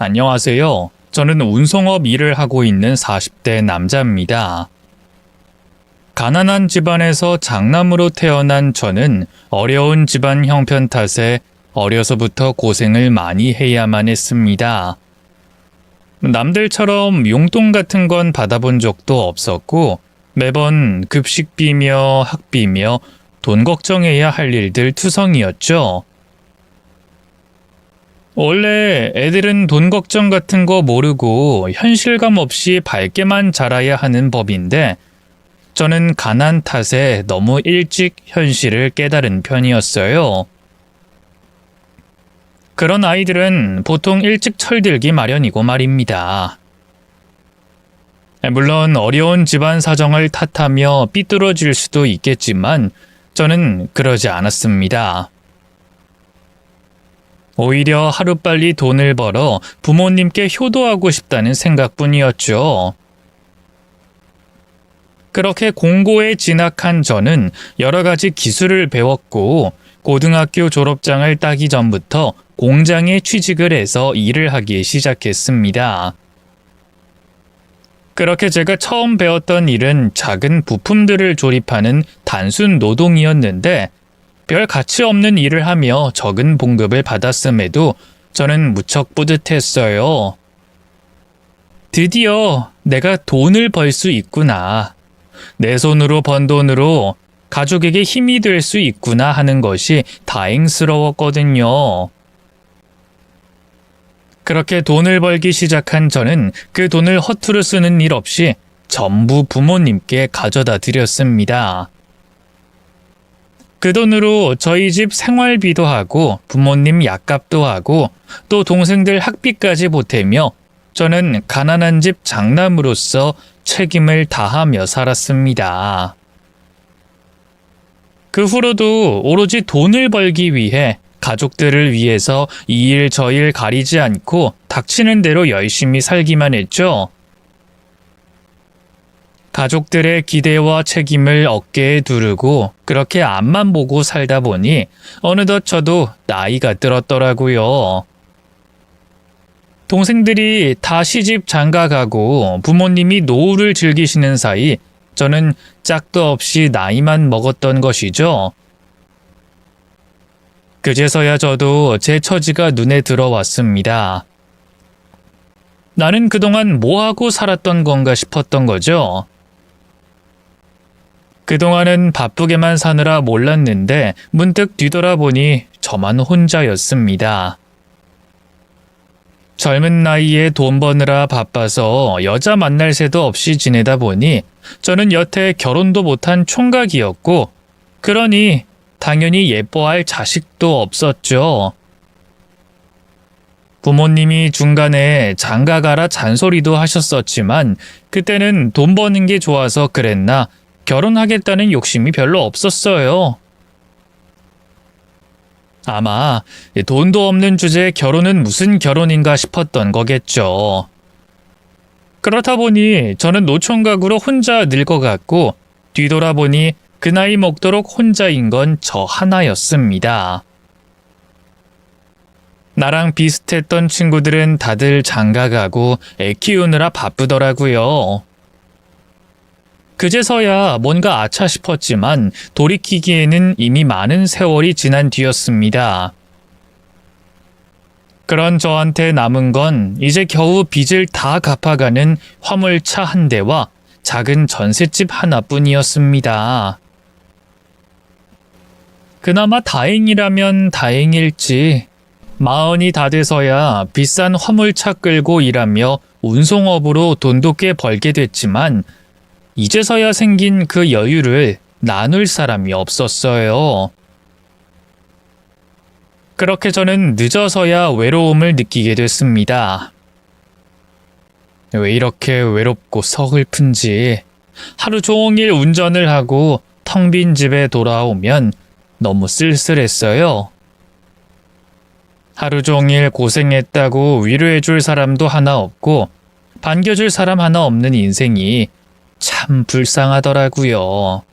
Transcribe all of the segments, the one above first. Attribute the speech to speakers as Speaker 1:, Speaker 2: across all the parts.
Speaker 1: 안녕하세요. 저는 운송업 일을 하고 있는 40대 남자입니다. 가난한 집안에서 장남으로 태어난 저는 어려운 집안 형편 탓에 어려서부터 고생을 많이 해야만 했습니다. 남들처럼 용돈 같은 건 받아본 적도 없었고 매번 급식비며 학비며 돈 걱정해야 할 일들 투성이었죠. 원래 애들은 돈 걱정 같은 거 모르고 현실감 없이 밝게만 자라야 하는 법인데 저는 가난 탓에 너무 일찍 현실을 깨달은 편이었어요. 그런 아이들은 보통 일찍 철들기 마련이고 말입니다. 물론 어려운 집안 사정을 탓하며 삐뚤어질 수도 있겠지만 저는 그러지 않았습니다. 오히려 하루빨리 돈을 벌어 부모님께 효도하고 싶다는 생각뿐이었죠. 그렇게 공고에 진학한 저는 여러 가지 기술을 배웠고 고등학교 졸업장을 따기 전부터 공장에 취직을 해서 일을 하기 시작했습니다. 그렇게 제가 처음 배웠던 일은 작은 부품들을 조립하는 단순 노동이었는데 별 가치 없는 일을 하며 적은 봉급을 받았음에도 저는 무척 뿌듯했어요. 드디어 내가 돈을 벌 수 있구나. 내 손으로 번 돈으로 가족에게 힘이 될 수 있구나 하는 것이 다행스러웠거든요. 그렇게 돈을 벌기 시작한 저는 그 돈을 허투루 쓰는 일 없이 전부 부모님께 가져다 드렸습니다. 그 돈으로 저희 집 생활비도 하고 부모님 약값도 하고 또 동생들 학비까지 보태며 저는 가난한 집 장남으로서 책임을 다하며 살았습니다. 그 후로도 오로지 돈을 벌기 위해 가족들을 위해서 이 일 저 일 가리지 않고 닥치는 대로 열심히 살기만 했죠. 가족들의 기대와 책임을 어깨에 두르고 그렇게 앞만 보고 살다 보니 어느덧 저도 나이가 들었더라고요. 동생들이 다 시집 장가가고 부모님이 노후를 즐기시는 사이 저는 짝도 없이 나이만 먹었던 것이죠. 그제서야 저도 제 처지가 눈에 들어왔습니다. 나는 그동안 뭐하고 살았던 건가 싶었던 거죠. 그동안은 바쁘게만 사느라 몰랐는데 문득 뒤돌아보니 저만 혼자였습니다. 젊은 나이에 돈 버느라 바빠서 여자 만날 새도 없이 지내다 보니 저는 여태 결혼도 못한 총각이었고 그러니 당연히 예뻐할 자식도 없었죠. 부모님이 중간에 장가가라 잔소리도 하셨었지만 그때는 돈 버는 게 좋아서 그랬나 결혼하겠다는 욕심이 별로 없었어요. 아마 돈도 없는 주제에 결혼은 무슨 결혼인가 싶었던 거겠죠. 그렇다 보니 저는 노총각으로 혼자 늙어갔고 뒤돌아보니 그 나이 먹도록 혼자인 건 저 하나였습니다. 나랑 비슷했던 친구들은 다들 장가가고 애 키우느라 바쁘더라고요. 그제서야 뭔가 아차 싶었지만 돌이키기에는 이미 많은 세월이 지난 뒤였습니다. 그런 저한테 남은 건 이제 겨우 빚을 다 갚아가는 화물차 한 대와 작은 전셋집 하나뿐이었습니다. 그나마 다행이라면 다행일지 마흔이 다 돼서야 비싼 화물차 끌고 일하며 운송업으로 돈도 꽤 벌게 됐지만 이제서야 생긴 그 여유를 나눌 사람이 없었어요. 그렇게 저는 늦어서야 외로움을 느끼게 됐습니다. 왜 이렇게 외롭고 서글픈지 하루 종일 운전을 하고 텅 빈 집에 돌아오면 너무 쓸쓸했어요. 하루 종일 고생했다고 위로해줄 사람도 하나 없고 반겨줄 사람 하나 없는 인생이 참 불쌍하더라고요.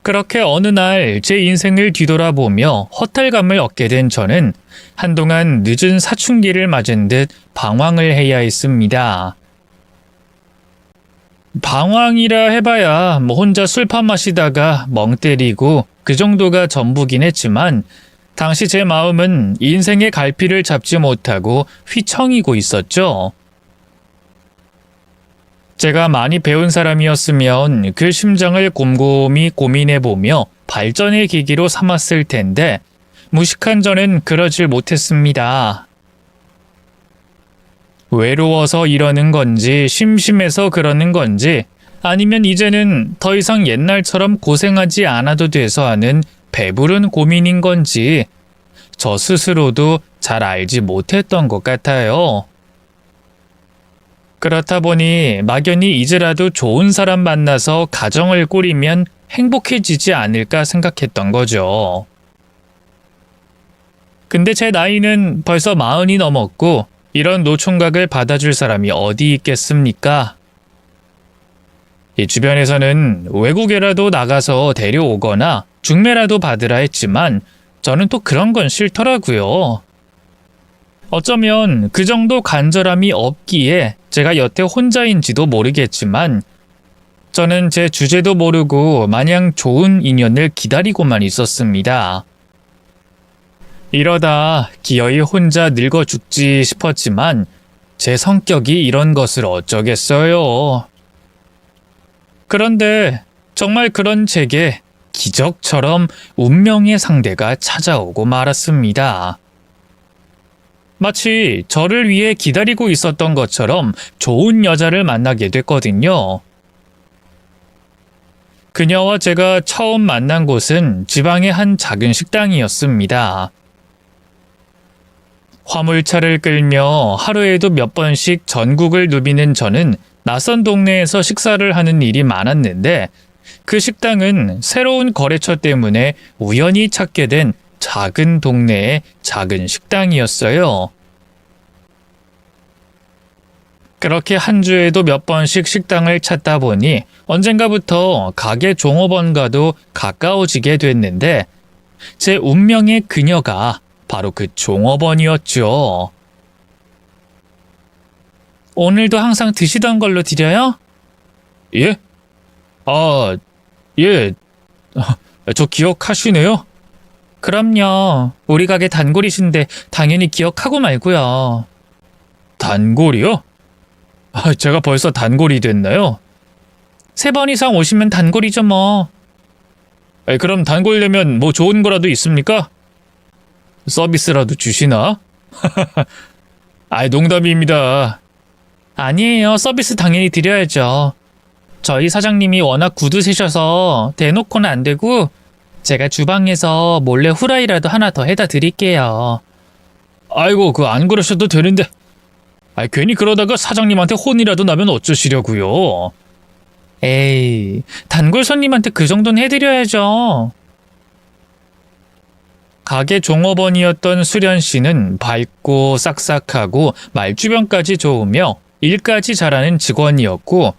Speaker 1: 그렇게 어느 날 제 인생을 뒤돌아보며 허탈감을 얻게 된 저는 한동안 늦은 사춘기를 맞은 듯 방황을 해야 했습니다. 방황이라 해봐야 혼자 술판 마시다가 멍 때리고 그 정도가 전부긴 했지만 당시 제 마음은 인생의 갈피를 잡지 못하고 휘청이고 있었죠. 제가 많이 배운 사람이었으면 그 심정을 곰곰이 고민해보며 발전의 계기로 삼았을 텐데 무식한 저는 그러질 못했습니다. 외로워서 이러는 건지 심심해서 그러는 건지 아니면 이제는 더 이상 옛날처럼 고생하지 않아도 돼서 하는 배부른 고민인 건지 저 스스로도 잘 알지 못했던 것 같아요. 그렇다 보니 막연히 이제라도 좋은 사람 만나서 가정을 꾸리면 행복해지지 않을까 생각했던 거죠. 근데 제 나이는 벌써 40이 넘었고 이런 노총각을 받아줄 사람이 어디 있겠습니까? 이 주변에서는 외국에라도 나가서 데려오거나 중매라도 받으라 했지만 저는 또 그런 건 싫더라고요. 어쩌면 그 정도 간절함이 없기에 제가 여태 혼자인지도 모르겠지만 저는 제 주제도 모르고 마냥 좋은 인연을 기다리고만 있었습니다. 이러다 기어이 혼자 늙어 죽지 싶었지만 제 성격이 이런 것을 어쩌겠어요. 그런데 정말 그런 제게 기적처럼 운명의 상대가 찾아오고 말았습니다. 마치 저를 위해 기다리고 있었던 것처럼 좋은 여자를 만나게 됐거든요. 그녀와 제가 처음 만난 곳은 지방의 한 작은 식당이었습니다. 화물차를 끌며 하루에도 몇 번씩 전국을 누비는 저는 낯선 동네에서 식사를 하는 일이 많았는데 그 식당은 새로운 거래처 때문에 우연히 찾게 된 작은 동네의 작은 식당이었어요. 그렇게 한 주에도 몇 번씩 식당을 찾다 보니 언젠가부터 가게 종업원과도 가까워지게 됐는데 제 운명의 그녀가 바로 그 종업원이었죠. 오늘도 항상 드시던 걸로 드려요? 예? 예. 저 기억하시네요? 그럼요. 우리 가게 단골이신데 당연히 기억하고 말고요. 단골이요? 제가 벌써 단골이 됐나요? 3번 이상 오시면 단골이죠 뭐. 그럼 단골 되면 뭐 좋은 거라도 있습니까? 서비스라도 주시나? 농담입니다. 아니에요. 서비스 당연히 드려야죠. 저희 사장님이 워낙 굳으시셔서 대놓고는 안 되고 제가 주방에서 몰래 후라이라도 하나 더 해다 드릴게요. 아이고, 안 그러셔도 되는데. 괜히 그러다가 사장님한테 혼이라도 나면 어쩌시려고요. 에이, 단골 손님한테 그 정도는 해드려야죠. 가게 종업원이었던 수련 씨는 밝고 싹싹하고 말주변까지 좋으며 일까지 잘하는 직원이었고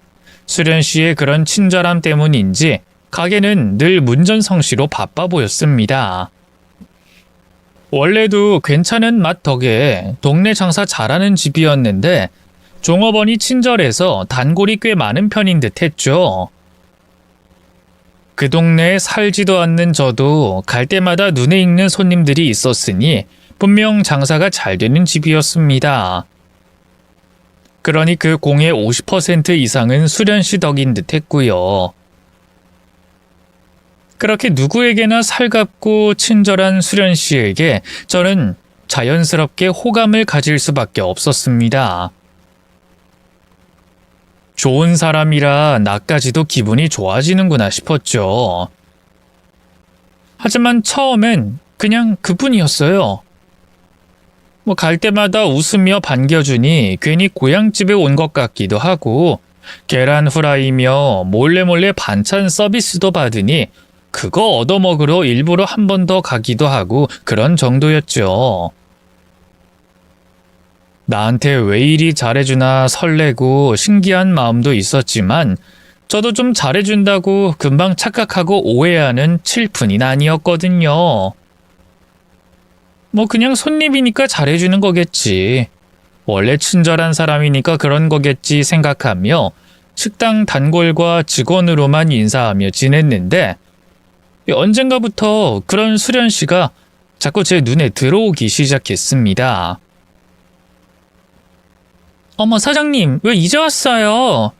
Speaker 1: 수련 씨의 그런 친절함 때문인지 가게는 늘 문전성시로 바빠 보였습니다. 원래도 괜찮은 맛 덕에 동네 장사 잘하는 집이었는데 종업원이 친절해서 단골이 꽤 많은 편인 듯 했죠. 그 동네에 살지도 않는 저도 갈 때마다 눈에 익는 손님들이 있었으니 분명 장사가 잘 되는 집이었습니다. 그러니 그 공의 50% 이상은 수련 씨 덕인 듯 했고요. 그렇게 누구에게나 살갑고 친절한 수련 씨에게 저는 자연스럽게 호감을 가질 수밖에 없었습니다. 좋은 사람이라 나까지도 기분이 좋아지는구나 싶었죠. 하지만 처음엔 그냥 그뿐이었어요. 갈 때마다 웃으며 반겨주니 괜히 고향집에 온 것 같기도 하고 계란 후라이며 몰래 반찬 서비스도 받으니 그거 얻어먹으러 일부러 한 번 더 가기도 하고 그런 정도였죠. 나한테 왜 이리 잘해주나 설레고 신기한 마음도 있었지만 저도 좀 잘해준다고 금방 착각하고 오해하는 칠푼인 아니었거든요. 뭐 그냥 손님이니까 잘해주는 거겠지. 원래 친절한 사람이니까 그런 거겠지 생각하며 식당 단골과 직원으로만 인사하며 지냈는데 언젠가부터 그런 수련 씨가 자꾸 제 눈에 들어오기 시작했습니다. 어머, 사장님, 왜 이제 왔어요?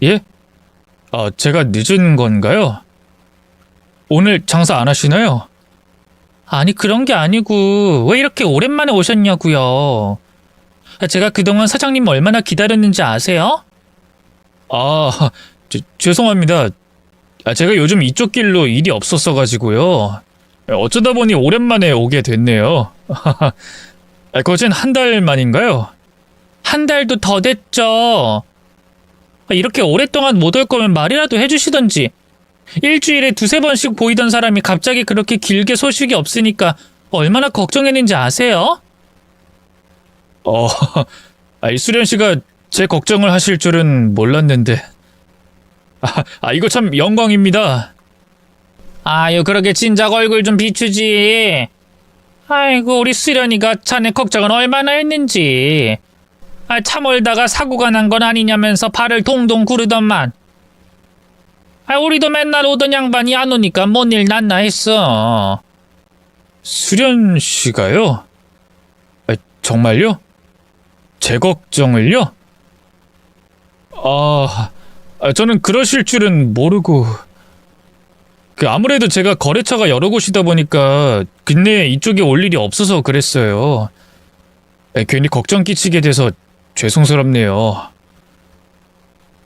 Speaker 1: 예? 제가 늦은 건가요? 오늘 장사 안 하시나요? 아니, 그런 게 아니고 왜 이렇게 오랜만에 오셨냐고요. 제가 그동안 사장님 얼마나 기다렸는지 아세요? 죄송합니다. 제가 요즘 이쪽 길로 일이 없었어가지고요. 어쩌다 보니 오랜만에 오게 됐네요. 거진 한 달 만인가요? 한 달도 더 됐죠. 이렇게 오랫동안 못 올 거면 말이라도 해주시던지. 일주일에 두세 번씩 보이던 사람이 갑자기 그렇게 길게 소식이 없으니까 걱정했는지 아세요? 수련 씨가 제 걱정을 하실 줄은 몰랐는데. 이거 참 영광입니다. 아유, 그렇게 진작 얼굴 좀 비추지. 아이고, 우리 수련이가 자네 걱정은 얼마나 했는지. 차 몰다가 사고가 난 건 아니냐면서 발을 동동 구르더만. 우리도 맨날 오던 양반이 안 오니까 뭔 일 났나 했어. 수련 씨가요? 정말요? 제 걱정을요? 저는 그러실 줄은 모르고. 아무래도 제가 거래처가 여러 곳이다 보니까 근래에 이쪽에 올 일이 없어서 그랬어요. 괜히 걱정 끼치게 돼서 죄송스럽네요.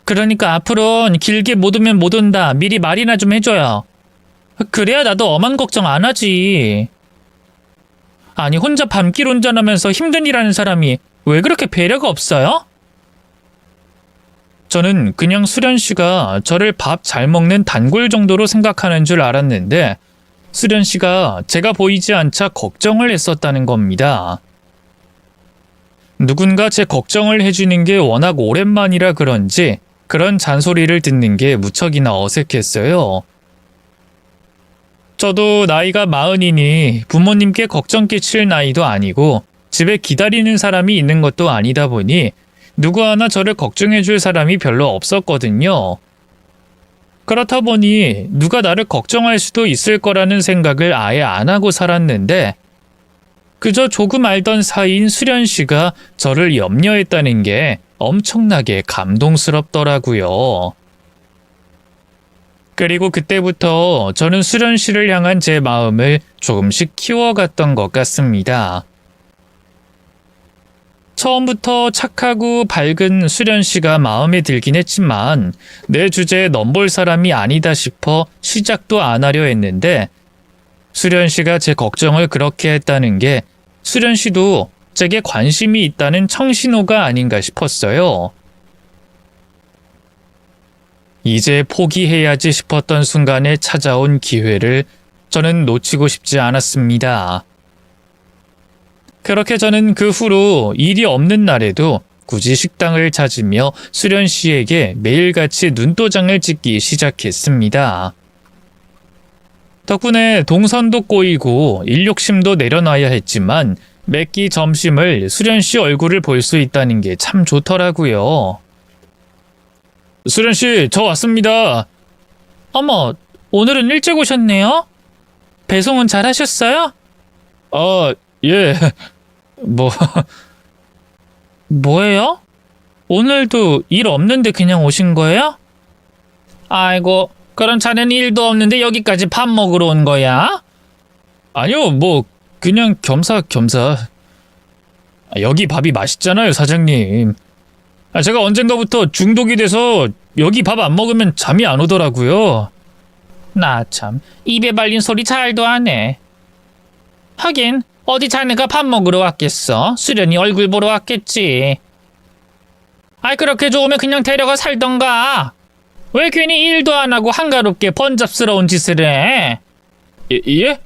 Speaker 1: 그러니까 앞으로는 길게 못 오면 못 온다. 미리 말이나 좀 해줘요. 그래야 나도 엄한 걱정 안 하지. 아니, 혼자 밤길 운전하면서 힘든 일 하는 사람이 왜 그렇게 배려가 없어요? 저는 그냥 수련 씨가 저를 밥 잘 먹는 단골 정도로 생각하는 줄 알았는데 수련 씨가 제가 보이지 않자 걱정을 했었다는 겁니다. 누군가 제 걱정을 해주는 게 워낙 오랜만이라 그런지 그런 잔소리를 듣는 게 무척이나 어색했어요. 저도 나이가 40이니 부모님께 걱정 끼칠 나이도 아니고 집에 기다리는 사람이 있는 것도 아니다 보니 누구 하나 저를 걱정해줄 사람이 별로 없었거든요. 그렇다 보니 누가 나를 걱정할 수도 있을 거라는 생각을 아예 안 하고 살았는데 그저 조금 알던 사이인 수련 씨가 저를 염려했다는 게 엄청나게 감동스럽더라고요. 그리고 그때부터 저는 수련 씨를 향한 제 마음을 조금씩 키워갔던 것 같습니다. 처음부터 착하고 밝은 수련 씨가 마음에 들긴 했지만 내 주제에 넘볼 사람이 아니다 싶어 시작도 안 하려 했는데 수련 씨가 제 걱정을 그렇게 했다는 게 수련 씨도 제게 관심이 있다는 청신호가 아닌가 싶었어요. 이제 포기해야지 싶었던 순간에 찾아온 기회를 저는 놓치고 싶지 않았습니다. 그렇게 저는 그 후로 일이 없는 날에도 굳이 식당을 찾으며 수련 씨에게 매일같이 눈도장을 찍기 시작했습니다. 덕분에 동선도 꼬이고 일욕심도 내려놔야 했지만 매끼 점심을 수련 씨 얼굴을 볼 수 있다는 게 참 좋더라고요. 수련 씨, 저 왔습니다. 어머, 오늘은 일찍 오셨네요? 배송은 잘 하셨어요? 예. 뭐예요? 오늘도 일 없는데 그냥 오신 거예요? 아이고, 그럼 자네는 일도 없는데 여기까지 밥 먹으러 온 거야? 아니요, 그냥 겸사겸사. 여기 밥이 맛있잖아요, 사장님. 제가 언젠가부터 중독이 돼서 여기 밥 안 먹으면 잠이 안 오더라고요. 나 참, 입에 발린 소리 잘도 하네. 하긴 어디 자네가 밥 먹으러 왔겠어? 수련이 얼굴 보러 왔겠지. 그렇게 좋으면 그냥 데려가 살던가. 왜 괜히 일도 안 하고 한가롭게 번잡스러운 짓을 해? 예?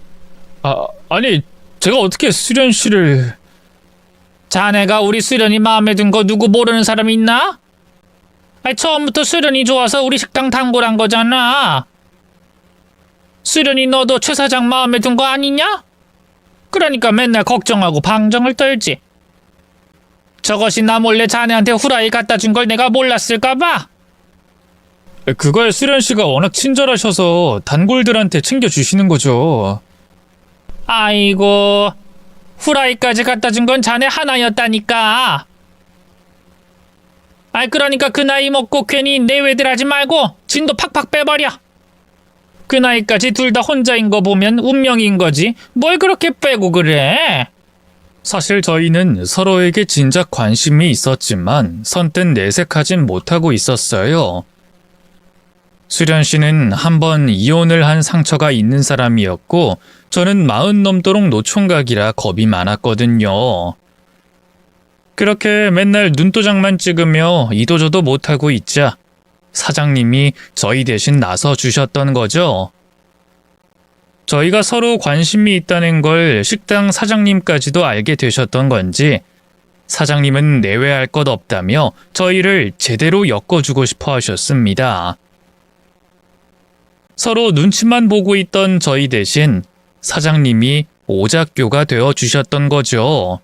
Speaker 1: 아니, 제가 어떻게 수련 씨를... 자네가 우리 수련이 마음에 든 거 누구 모르는 사람 있나? 처음부터 수련이 좋아서 우리 식당 단골한 거잖아. 수련이 너도 최 사장 마음에 든 거 아니냐? 그러니까 맨날 걱정하고 방정을 떨지. 저것이 나 몰래 자네한테 후라이 갖다 준 걸 내가 몰랐을까봐? 그거에 수련 씨가 워낙 친절하셔서 단골들한테 챙겨주시는 거죠. 아이고, 후라이까지 갖다 준 건 자네 하나였다니까. 그러니까 그 나이 먹고 괜히 내외들 하지 말고 진도 팍팍 빼버려. 그 나이까지 둘 다 혼자인 거 보면 운명인 거지. 뭘 그렇게 빼고 그래? 사실 저희는 서로에게 진작 관심이 있었지만 선뜻 내색하진 못하고 있었어요. 수련 씨는 한번 이혼을 한 상처가 있는 사람이었고 저는 40 넘도록 노총각이라 겁이 많았거든요. 그렇게 맨날 눈도장만 찍으며 이도저도 못하고 있자 사장님이 저희 대신 나서 주셨던 거죠. 저희가 서로 관심이 있다는 걸 식당 사장님까지도 알게 되셨던 건지 사장님은 내외할 것 없다며 저희를 제대로 엮어주고 싶어 하셨습니다. 서로 눈치만 보고 있던 저희 대신 사장님이 오작교가 되어 주셨던 거죠.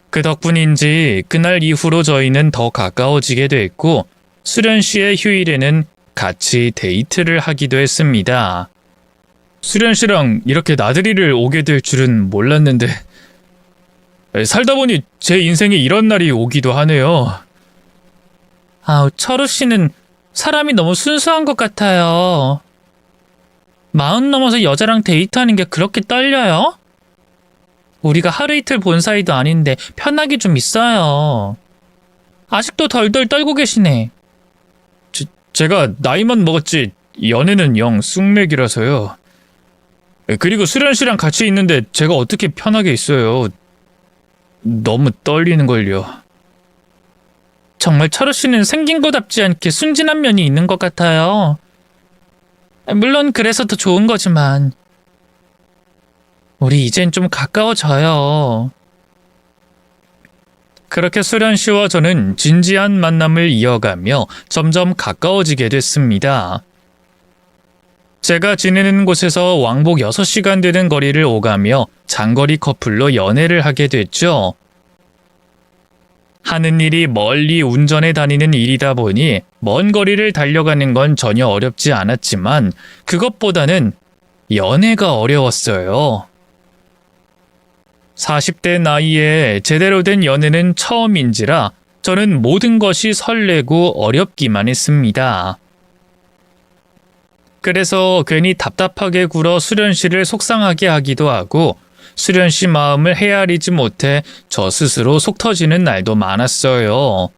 Speaker 1: 그 덕분인지 그날 이후로 저희는 더 가까워지게 됐고 수련 씨의 휴일에는 같이 데이트를 하기도 했습니다. 수련 씨랑 이렇게 나들이를 오게 될 줄은 몰랐는데 살다 보니 제 인생에 이런 날이 오기도 하네요. 철우 씨는 사람이 너무 순수한 것 같아요. 40 넘어서 여자랑 데이트하는 게 그렇게 떨려요? 우리가 하루 이틀 본 사이도 아닌데 편하게 좀 있어요. 아직도 덜덜 떨고 계시네. 제가 나이만 먹었지 연애는 영 쑥맥이라서요. 그리고 수련 씨랑 같이 있는데 제가 어떻게 편하게 있어요. 너무 떨리는걸요. 정말 철우 씨는 생긴 거답지 않게 순진한 면이 있는 것 같아요. 물론 그래서 더 좋은 거지만 우리 이젠 좀 가까워져요. 그렇게 수련 씨와 저는 진지한 만남을 이어가며 점점 가까워지게 됐습니다. 제가 지내는 곳에서 왕복 6시간 되는 거리를 오가며 장거리 커플로 연애를 하게 됐죠. 하는 일이 멀리 운전해 다니는 일이다 보니 먼 거리를 달려가는 건 전혀 어렵지 않았지만 그것보다는 연애가 어려웠어요. 40대 나이에 제대로 된 연애는 처음인지라 저는 모든 것이 설레고 어렵기만 했습니다. 그래서 괜히 답답하게 굴어 수련 씨를 속상하게 하기도 하고 수련 씨 마음을 헤아리지 못해 저 스스로 속 터지는 날도 많았어요.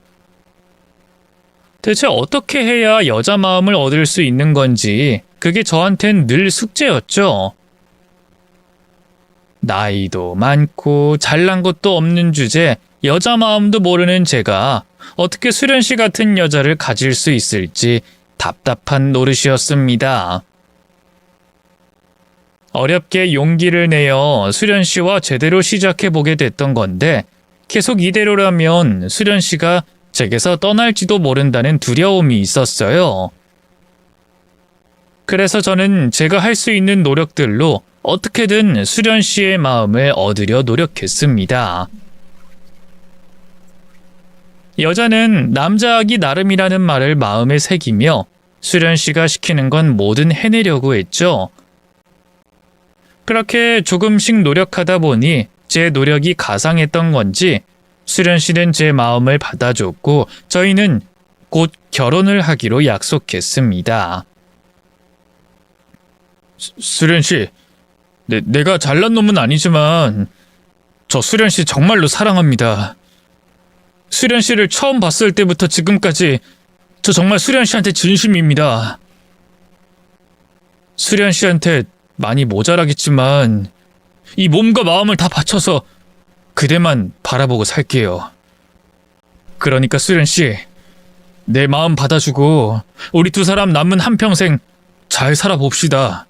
Speaker 1: 대체 어떻게 해야 여자 마음을 얻을 수 있는 건지 그게 저한텐 늘 숙제였죠. 나이도 많고 잘난 것도 없는 주제 여자 마음도 모르는 제가 어떻게 수련 씨 같은 여자를 가질 수 있을지 답답한 노릇이었습니다. 어렵게 용기를 내어 수련 씨와 제대로 시작해보게 됐던 건데 계속 이대로라면 수련 씨가 제게서 떠날지도 모른다는 두려움이 있었어요. 그래서 저는 제가 할 수 있는 노력들로 어떻게든 수련 씨의 마음을 얻으려 노력했습니다. 여자는 남자하기 나름이라는 말을 마음에 새기며 수련 씨가 시키는 건 뭐든 해내려고 했죠. 그렇게 조금씩 노력하다 보니 제 노력이 가상했던 건지 수련 씨는 제 마음을 받아줬고 저희는 곧 결혼을 하기로 약속했습니다. 수련 씨, 내가 잘난 놈은 아니지만 저 수련 씨 정말로 사랑합니다. 수련 씨를 처음 봤을 때부터 지금까지 저 정말 수련 씨한테 진심입니다. 수련 씨한테 많이 모자라겠지만 이 몸과 마음을 다 바쳐서 그대만 바라보고 살게요. 그러니까 수련 씨, 내 마음 받아주고 우리 두 사람 남은 한평생 잘 살아봅시다.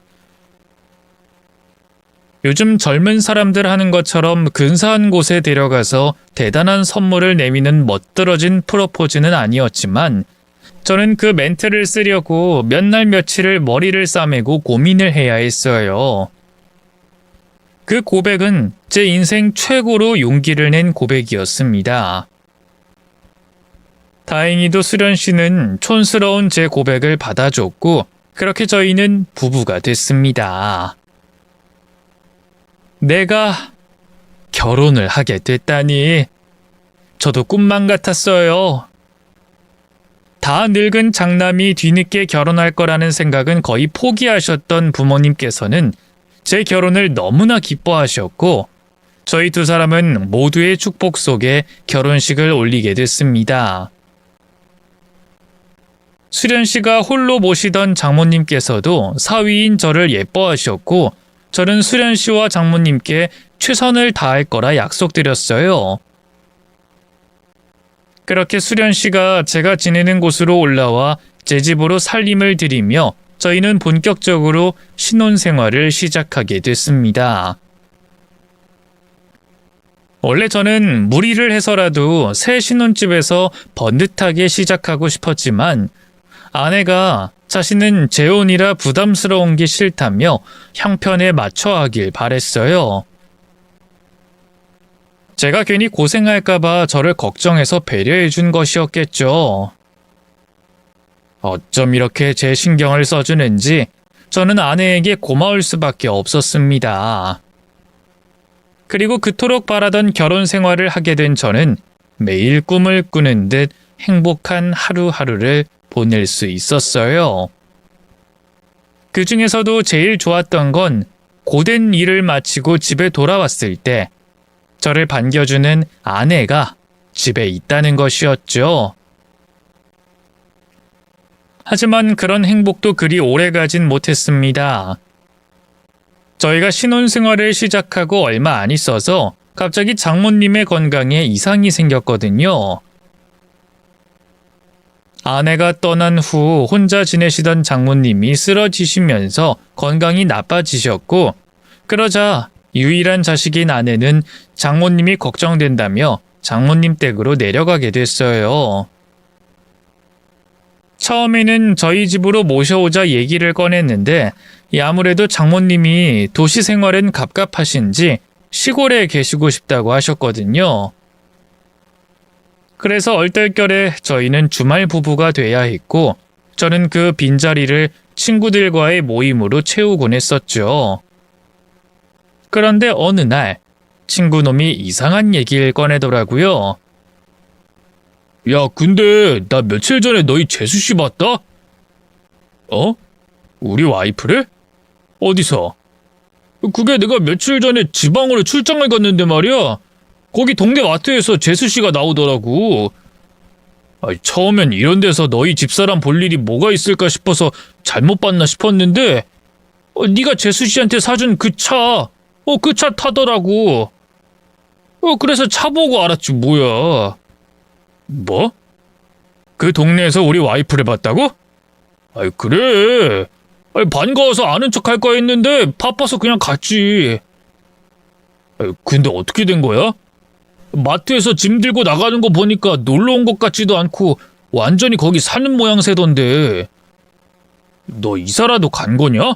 Speaker 1: 요즘 젊은 사람들 하는 것처럼 근사한 곳에 데려가서 대단한 선물을 내미는 멋들어진 프로포즈는 아니었지만 저는 그 멘트를 쓰려고 몇 날 며칠을 머리를 싸매고 고민을 해야 했어요. 그 고백은 제 인생 최고로 용기를 낸 고백이었습니다. 다행히도 수련 씨는 촌스러운 제 고백을 받아줬고 그렇게 저희는 부부가 됐습니다. 내가 결혼을 하게 됐다니 저도 꿈만 같았어요. 다 늙은 장남이 뒤늦게 결혼할 거라는 생각은 거의 포기하셨던 부모님께서는 제 결혼을 너무나 기뻐하셨고 저희 두 사람은 모두의 축복 속에 결혼식을 올리게 됐습니다. 수련 씨가 홀로 모시던 장모님께서도 사위인 저를 예뻐하셨고 저는 수련 씨와 장모님께 최선을 다할 거라 약속드렸어요. 그렇게 수련 씨가 제가 지내는 곳으로 올라와 제 집으로 살림을 드리며 저희는 본격적으로 신혼생활을 시작하게 됐습니다. 원래 저는 무리를 해서라도 새 신혼집에서 번듯하게 시작하고 싶었지만 아내가 자신은 재혼이라 부담스러운 게 싫다며 형편에 맞춰 하길 바랬어요. 제가 괜히 고생할까봐 저를 걱정해서 배려해 준 것이었겠죠. 어쩜 이렇게 제 신경을 써주는지 저는 아내에게 고마울 수밖에 없었습니다. 그리고 그토록 바라던 결혼 생활을 하게 된 저는 매일 꿈을 꾸는 듯 행복한 하루하루를 보낼 수 있었어요. 그 중에서도 제일 좋았던 건 고된 일을 마치고 집에 돌아왔을 때 저를 반겨주는 아내가 집에 있다는 것이었죠. 하지만 그런 행복도 그리 오래가진 못했습니다. 저희가 신혼생활을 시작하고 얼마 안 있어서 갑자기 장모님의 건강에 이상이 생겼거든요. 아내가 떠난 후 혼자 지내시던 장모님이 쓰러지시면서 건강이 나빠지셨고 그러자 유일한 자식인 아내는 장모님이 걱정된다며 장모님 댁으로 내려가게 됐어요. 처음에는 저희 집으로 모셔오자 얘기를 꺼냈는데 아무래도 장모님이 도시 생활은 갑갑하신지 시골에 계시고 싶다고 하셨거든요. 그래서 얼떨결에 저희는 주말 부부가 돼야 했고 저는 그 빈자리를 친구들과의 모임으로 채우곤 했었죠. 그런데 어느 날 친구놈이 이상한 얘기를 꺼내더라고요. 야, 근데 나 며칠 전에 너희 재수씨 봤다? 어? 우리 와이프를? 어디서? 그게 내가 며칠 전에 지방으로 출장을 갔는데 말이야. 거기 동네 마트에서 재수씨가 나오더라고. 처음엔 이런 데서 너희 집사람 볼 일이 뭐가 있을까 싶어서 잘못 봤나 싶었는데 네가 재수씨한테 사준 그 차, 그 차 타더라고. 그래서 차 보고 알았지 뭐야. 뭐? 그 동네에서 우리 와이프를 봤다고? 그래. 반가워서 아는 척 할 거야 했는데 바빠서 그냥 갔지. 근데 어떻게 된 거야? 마트에서 짐 들고 나가는 거 보니까 놀러 온 것 같지도 않고 완전히 거기 사는 모양새던데. 너 이사라도 간 거냐?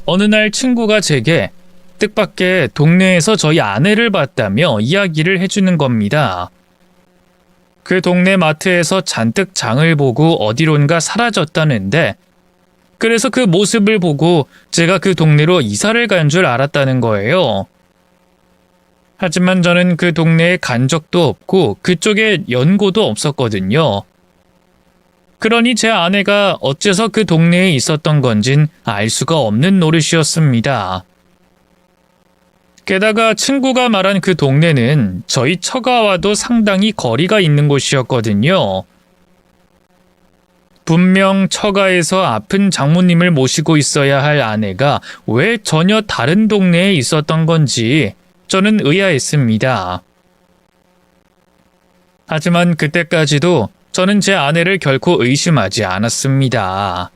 Speaker 1: 어느 날 친구가 제게 뜻밖의 동네에서 저희 아내를 봤다며 이야기를 해주는 겁니다. 그 동네 마트에서 잔뜩 장을 보고 어디론가 사라졌다는데 그래서 그 모습을 보고 제가 그 동네로 이사를 간 줄 알았다는 거예요. 하지만 저는 그 동네에 간 적도 없고 그쪽에 연고도 없었거든요. 그러니 제 아내가 어째서 그 동네에 있었던 건진 알 수가 없는 노릇이었습니다. 게다가 친구가 말한 그 동네는 저희 처가와도 상당히 거리가 있는 곳이었거든요. 분명 처가에서 아픈 장모님을 모시고 있어야 할 아내가 왜 전혀 다른 동네에 있었던 건지 저는 의아했습니다. 하지만 그때까지도 저는 제 아내를 결코 의심하지 않았습니다.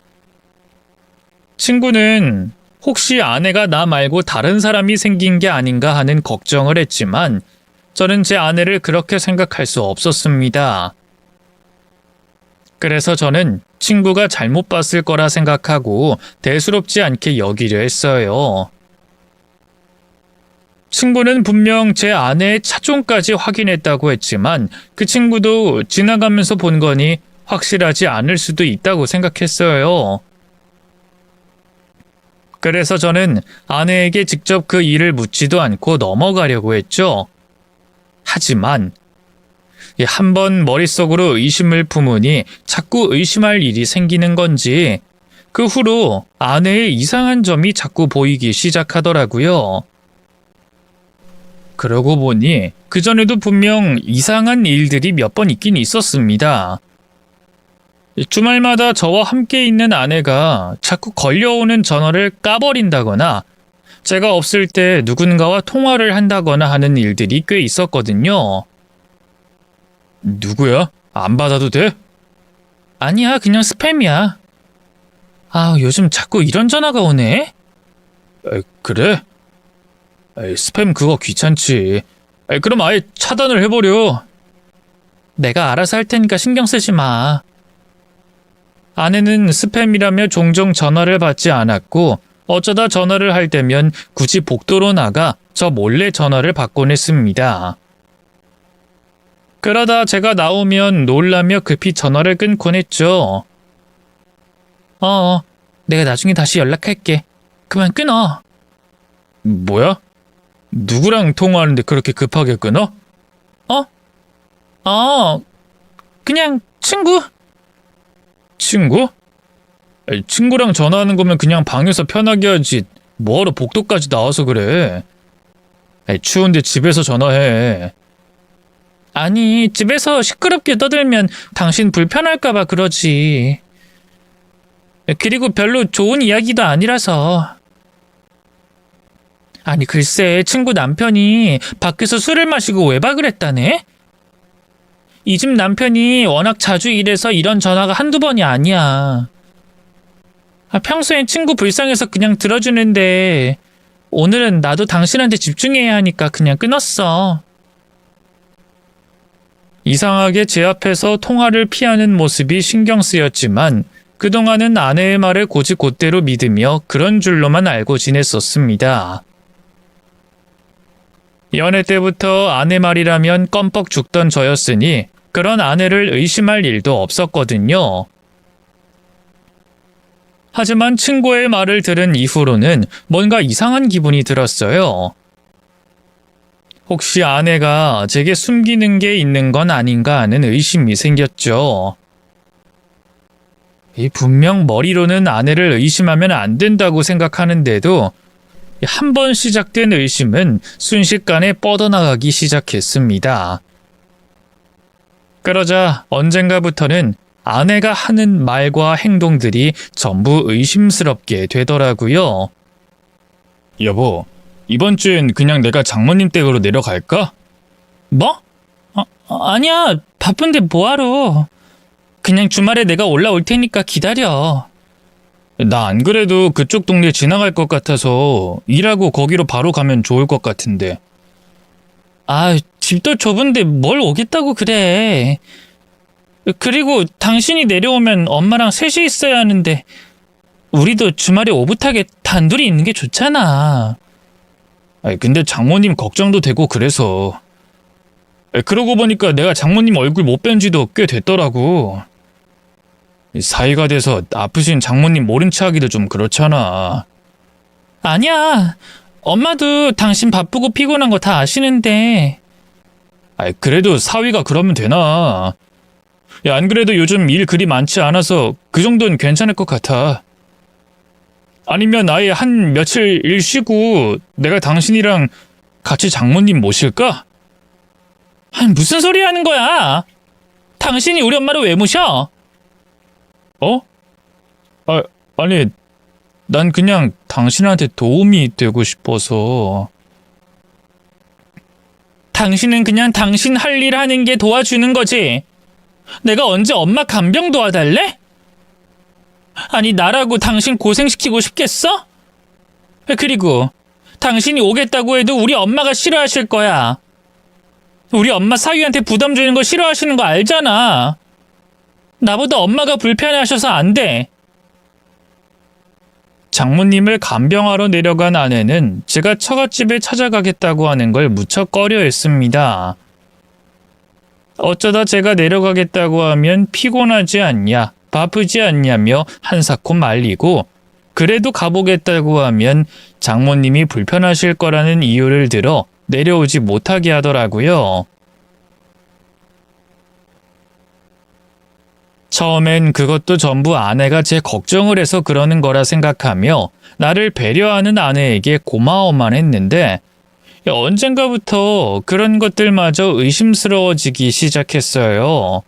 Speaker 1: 친구는 혹시 아내가 나 말고 다른 사람이 생긴 게 아닌가 하는 걱정을 했지만 저는 제 아내를 그렇게 생각할 수 없었습니다. 그래서 저는 친구가 잘못 봤을 거라 생각하고 대수롭지 않게 여기려 했어요. 친구는 분명 제 아내의 차종까지 확인했다고 했지만 그 친구도 지나가면서 본 거니 확실하지 않을 수도 있다고 생각했어요. 그래서 저는 아내에게 직접 그 일을 묻지도 않고 넘어가려고 했죠. 하지만 한번 머릿속으로 의심을 품으니 자꾸 의심할 일이 생기는 건지 그 후로 아내의 이상한 점이 자꾸 보이기 시작하더라고요. 그러고 보니 그전에도 분명 이상한 일들이 몇 번 있긴 있었습니다. 주말마다 저와 함께 있는 아내가 자꾸 걸려오는 전화를 까버린다거나 제가 없을 때 누군가와 통화를 한다거나 하는 일들이 꽤 있었거든요. 누구야? 안 받아도 돼? 아니야, 그냥 스팸이야. 아, 요즘 자꾸 이런 전화가 오네? 그래? 스팸 그거 귀찮지. 그럼 아예 차단을 해버려. 내가 알아서 할 테니까 신경 쓰지 마. 아내는 스팸이라며 종종 전화를 받지 않았고 어쩌다 전화를 할 때면 굳이 복도로 나가 저 몰래 전화를 받곤 했습니다. 그러다 제가 나오면 놀라며 급히 전화를 끊곤 했죠. 내가 나중에 다시 연락할게. 그만 끊어. 뭐야? 누구랑 통화하는데 그렇게 급하게 끊어? 그냥 친구. 친구? 친구랑 전화하는 거면 그냥 방에서 편하게 하지 뭐하러 복도까지 나와서 그래. 추운데 집에서 전화해. 아니, 집에서 시끄럽게 떠들면 당신 불편할까봐 그러지. 그리고 별로 좋은 이야기도 아니라서. 아니, 글쎄, 친구 남편이 밖에서 술을 마시고 외박을 했다네? 이 집 남편이 워낙 자주 일해서 이런 전화가 한두 번이 아니야. 평소엔 친구 불쌍해서 그냥 들어주는데 오늘은 나도 당신한테 집중해야 하니까 그냥 끊었어. 이상하게 제 앞에서 통화를 피하는 모습이 신경 쓰였지만 그동안은 아내의 말을 곧이곧대로 믿으며 그런 줄로만 알고 지냈었습니다. 연애 때부터 아내 말이라면 껌뻑 죽던 저였으니 그런 아내를 의심할 일도 없었거든요. 하지만 친구의 말을 들은 이후로는 뭔가 이상한 기분이 들었어요. 혹시 아내가 제게 숨기는 게 있는 건 아닌가 하는 의심이 생겼죠. 분명 머리로는 아내를 의심하면 안 된다고 생각하는데도 한 번 시작된 의심은 순식간에 뻗어나가기 시작했습니다. 그러자 언젠가부터는 아내가 하는 말과 행동들이 전부 의심스럽게 되더라고요. 여보, 이번 주엔 그냥 내가 장모님 댁으로 내려갈까? 뭐? 아니야, 바쁜데 뭐하러. 그냥 주말에 내가 올라올 테니까 기다려. 나 안 그래도 그쪽 동네 지나갈 것 같아서 일하고 거기로 바로 가면 좋을 것 같은데. 집도 좁은데 뭘 오겠다고 그래. 그리고 당신이 내려오면 엄마랑 셋이 있어야 하는데 우리도 주말에 오붓하게 단둘이 있는 게 좋잖아. 근데 장모님 걱정도 되고 그래서. 그러고 보니까 내가 장모님 얼굴 못 뵌 지도 꽤 됐더라고. 사이가 돼서 아프신 장모님 모른 체 하기도 좀 그렇잖아. 아니야. 엄마도 당신 바쁘고 피곤한 거 다 아시는데. 그래도 사위가 그러면 되나. 안 그래도 요즘 일 그리 많지 않아서 그 정도는 괜찮을 것 같아. 아니면 아예 한 며칠 일 쉬고 내가 당신이랑 같이 장모님 모실까? 무슨 소리 하는 거야? 당신이 우리 엄마를 왜 모셔? 아니, 난 그냥 당신한테 도움이 되고 싶어서. 당신은 그냥 당신 할 일 하는 게 도와주는 거지. 내가 언제 엄마 간병 도와달래? 아니, 나라고 당신 고생시키고 싶겠어? 그리고 당신이 오겠다고 해도 우리 엄마가 싫어하실 거야. 우리 엄마 사위한테 부담 주는 거 싫어하시는 거 알잖아. 나보다 엄마가 불편해하셔서 안 돼. 장모님을 간병하러 내려간 아내는 제가 처갓집에 찾아가겠다고 하는 걸 무척 꺼려했습니다. 어쩌다 제가 내려가겠다고 하면 피곤하지 않냐, 바쁘지 않냐며 한사코 말리고, 그래도 가보겠다고 하면 장모님이 불편하실 거라는 이유를 들어 내려오지 못하게 하더라고요. 처음엔 그것도 전부 아내가 제 걱정을 해서 그러는 거라 생각하며 나를 배려하는 아내에게 고마워만 했는데, 언젠가부터 그런 것들마저 의심스러워지기 시작했어요.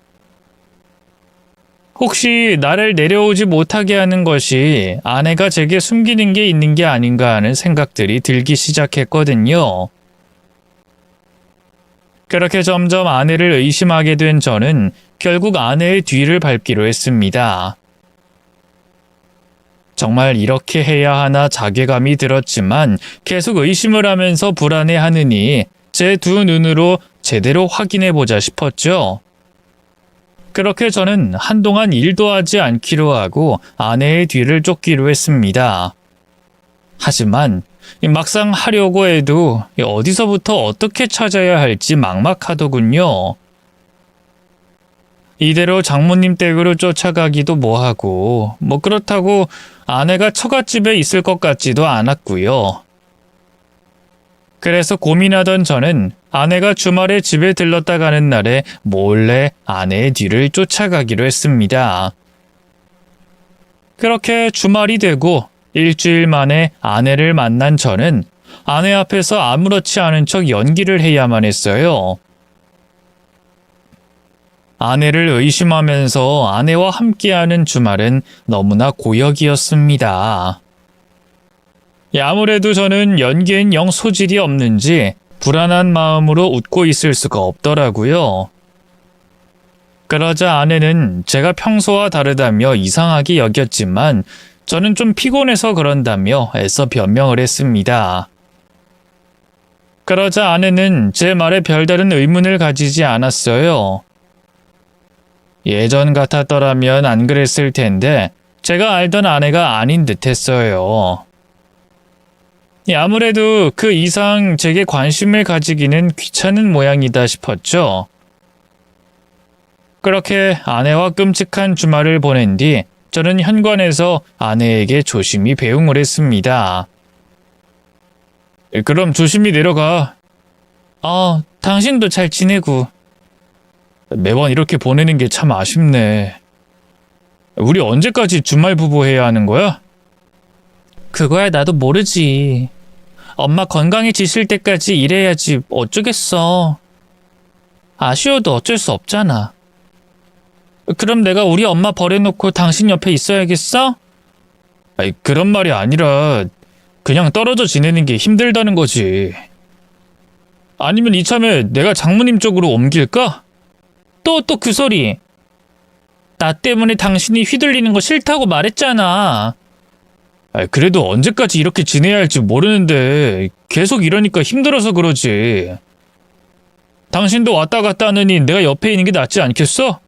Speaker 1: 혹시 나를 내려오지 못하게 하는 것이 아내가 제게 숨기는 게 있는 게 아닌가 하는 생각들이 들기 시작했거든요. 그렇게 점점 아내를 의심하게 된 저는 결국 아내의 뒤를 밟기로 했습니다. 정말 이렇게 해야 하나 자괴감이 들었지만 계속 의심을 하면서 불안해하느니 제 두 눈으로 제대로 확인해보자 싶었죠. 그렇게 저는 한동안 일도 하지 않기로 하고 아내의 뒤를 쫓기로 했습니다. 하지만 막상 하려고 해도 어디서부터 어떻게 찾아야 할지 막막하더군요. 이대로 장모님 댁으로 쫓아가기도 뭐하고, 그렇다고 아내가 처갓집에 있을 것 같지도 않았고요. 그래서 고민하던 저는 아내가 주말에 집에 들렀다 가는 날에 몰래 아내의 뒤를 쫓아가기로 했습니다. 그렇게 주말이 되고 일주일 만에 아내를 만난 저는 아내 앞에서 아무렇지 않은 척 연기를 해야만 했어요. 아내를 의심하면서 아내와 함께하는 주말은 너무나 고역이었습니다. 아무래도 저는 연기엔 영 소질이 없는지 불안한 마음으로 웃고 있을 수가 없더라고요. 그러자 아내는 제가 평소와 다르다며 이상하게 여겼지만 저는 좀 피곤해서 그런다며 애써 변명을 했습니다. 그러자 아내는 제 말에 별다른 의문을 가지지 않았어요. 예전 같았더라면 안 그랬을 텐데 제가 알던 아내가 아닌 듯 했어요. 아무래도 그 이상 제게 관심을 가지기는 귀찮은 모양이다 싶었죠. 그렇게 아내와 끔찍한 주말을 보낸 뒤 저는 현관에서 아내에게 조심히 배웅을 했습니다. 그럼 조심히 내려가. 당신도 잘 지내고. 매번 이렇게 보내는 게 참 아쉽네. 우리 언제까지 주말 부부 해야 하는 거야? 그거야 나도 모르지. 엄마 건강해지실 때까지 일해야지 어쩌겠어. 아쉬워도 어쩔 수 없잖아. 그럼 내가 우리 엄마 버려놓고 당신 옆에 있어야겠어? 그런 말이 아니라 그냥 떨어져 지내는 게 힘들다는 거지. 아니면 이참에 내가 장모님 쪽으로 옮길까? 또 그 소리. 나 때문에 당신이 휘둘리는 거 싫다고 말했잖아. 그래도 언제까지 이렇게 지내야 할지 모르는데 계속 이러니까 힘들어서 그러지. 당신도 왔다 갔다 하느니 내가 옆에 있는 게 낫지 않겠어?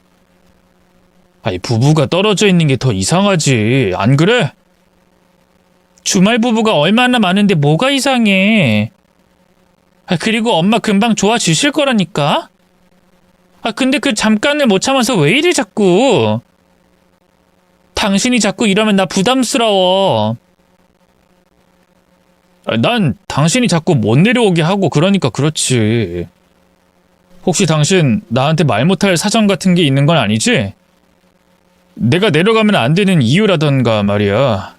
Speaker 1: 부부가 떨어져 있는 게 더 이상하지, 안 그래? 주말 부부가 얼마나 많은데 뭐가 이상해. 그리고 엄마 금방 좋아지실 거라니까? 근데 그 잠깐을 못 참아서 왜 이래 자꾸. 당신이 자꾸 이러면 나 부담스러워. 난 당신이 자꾸 못 내려오게 하고 그러니까 그렇지. 혹시 당신 나한테 말 못할 사정 같은 게 있는 건 아니지? 내가 내려가면 안 되는 이유라던가 말이야.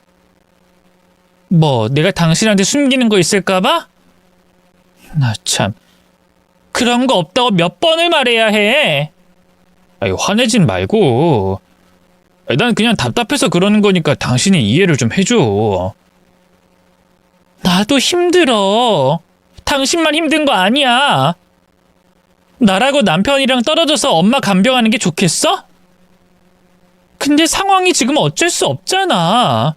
Speaker 1: 내가 당신한테 숨기는 거 있을까봐? 나 참. 그런 거 없다고 몇 번을 말해야 해. 화내진 말고. 난 그냥 답답해서 그러는 거니까 당신이 이해를 좀 해줘. 나도 힘들어. 당신만 힘든 거 아니야. 나라고 남편이랑 떨어져서 엄마 간병하는 게 좋겠어? 근데 상황이 지금 어쩔 수 없잖아.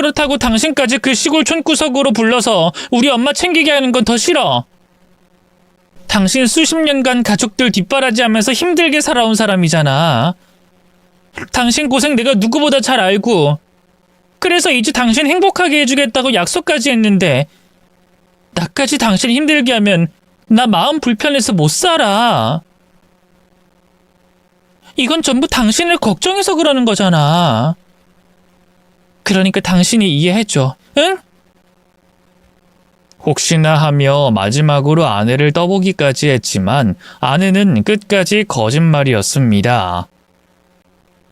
Speaker 1: 그렇다고 당신까지 그 시골 촌구석으로 불러서 우리 엄마 챙기게 하는 건 더 싫어. 당신 수십 년간 가족들 뒷바라지하면서 힘들게 살아온 사람이잖아. 당신 고생 내가 누구보다 잘 알고, 그래서 이제 당신 행복하게 해주겠다고 약속까지 했는데 나까지 당신 힘들게 하면 나 마음 불편해서 못 살아. 이건 전부 당신을 걱정해서 그러는 거잖아. 그러니까 당신이 이해해줘, 응? 혹시나 하며 마지막으로 아내를 떠보기까지 했지만 아내는 끝까지 거짓말이었습니다.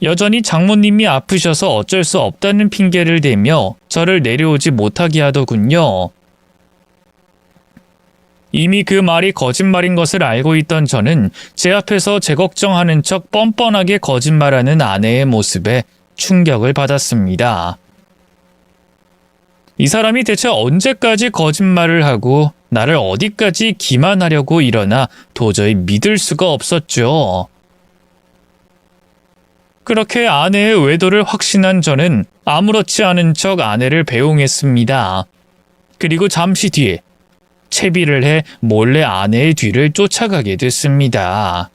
Speaker 1: 여전히 장모님이 아프셔서 어쩔 수 없다는 핑계를 대며 저를 내려오지 못하게 하더군요. 이미 그 말이 거짓말인 것을 알고 있던 저는 제 앞에서 제 걱정하는 척 뻔뻔하게 거짓말하는 아내의 모습에 충격을 받았습니다. 이 사람이 대체 언제까지 거짓말을 하고 나를 어디까지 기만하려고 이러나 도저히 믿을 수가 없었죠. 그렇게 아내의 외도를 확신한 저는 아무렇지 않은 척 아내를 배웅했습니다. 그리고 잠시 뒤에 채비를 해 몰래 아내의 뒤를 쫓아가게 됐습니다.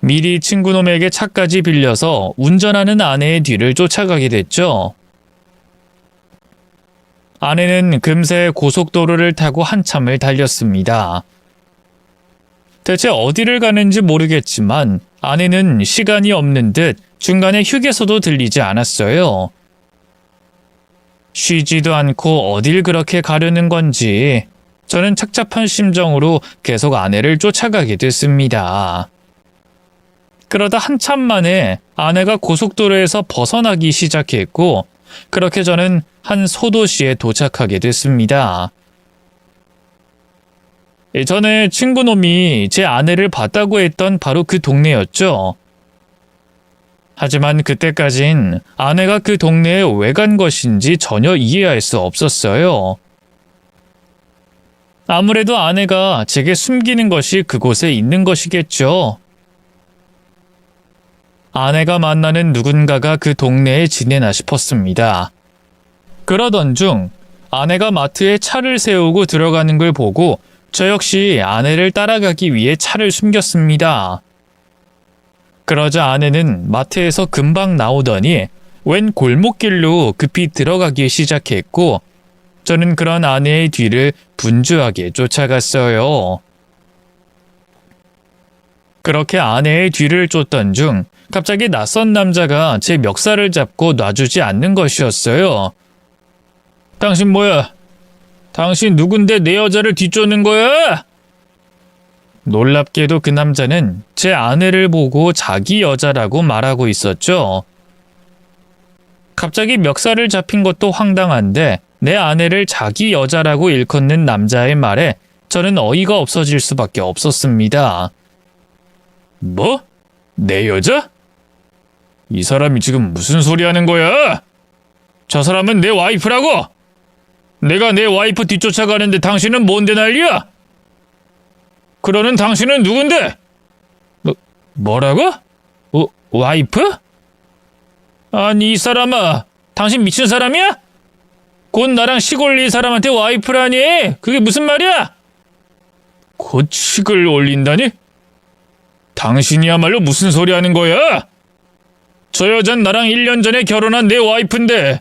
Speaker 1: 미리 친구놈에게 차까지 빌려서 운전하는 아내의 뒤를 쫓아가게 됐죠. 아내는 금세 고속도로를 타고 한참을 달렸습니다. 대체 어디를 가는지 모르겠지만 아내는 시간이 없는 듯 중간에 휴게소도 들리지 않았어요. 쉬지도 않고 어딜 그렇게 가려는 건지 저는 착잡한 심정으로 계속 아내를 쫓아가게 됐습니다. 그러다 한참 만에 아내가 고속도로에서 벗어나기 시작했고 그렇게 저는 한 소도시에 도착하게 됐습니다. 예전에 친구놈이 제 아내를 봤다고 했던 바로 그 동네였죠. 하지만 그때까진 아내가 그 동네에 왜 간 것인지 전혀 이해할 수 없었어요. 아무래도 아내가 제게 숨기는 것이 그곳에 있는 것이겠죠. 아내가 만나는 누군가가 그 동네에 지내나 싶었습니다. 그러던 중 아내가 마트에 차를 세우고 들어가는 걸 보고 저 역시 아내를 따라가기 위해 차를 숨겼습니다. 그러자 아내는 마트에서 금방 나오더니 웬 골목길로 급히 들어가기 시작했고 저는 그런 아내의 뒤를 분주하게 쫓아갔어요. 그렇게 아내의 뒤를 쫓던 중 갑자기 낯선 남자가 제 멱살을 잡고 놔주지 않는 것이었어요. 당신 뭐야? 당신 누군데 내 여자를 뒤쫓는 거야? 놀랍게도 그 남자는 제 아내를 보고 자기 여자라고 말하고 있었죠. 갑자기 멱살을 잡힌 것도 황당한데 내 아내를 자기 여자라고 일컫는 남자의 말에 저는 어이가 없어질 수밖에 없었습니다. 뭐? 내 여자? 이 사람이 지금 무슨 소리 하는 거야? 저 사람은 내 와이프라고! 내가 내 와이프 뒤쫓아가는데 당신은 뭔데 난리야? 그러는 당신은 누군데? 뭐라고? 와이프? 아니 이 사람아, 당신 미친 사람이야? 곧 나랑 시골 이 사람한테 와이프라니? 그게 무슨 말이야? 곧 식을 올린다니? 당신이야말로 무슨 소리 하는 거야? 저 여잔 나랑 1년 전에 결혼한 내 와이프인데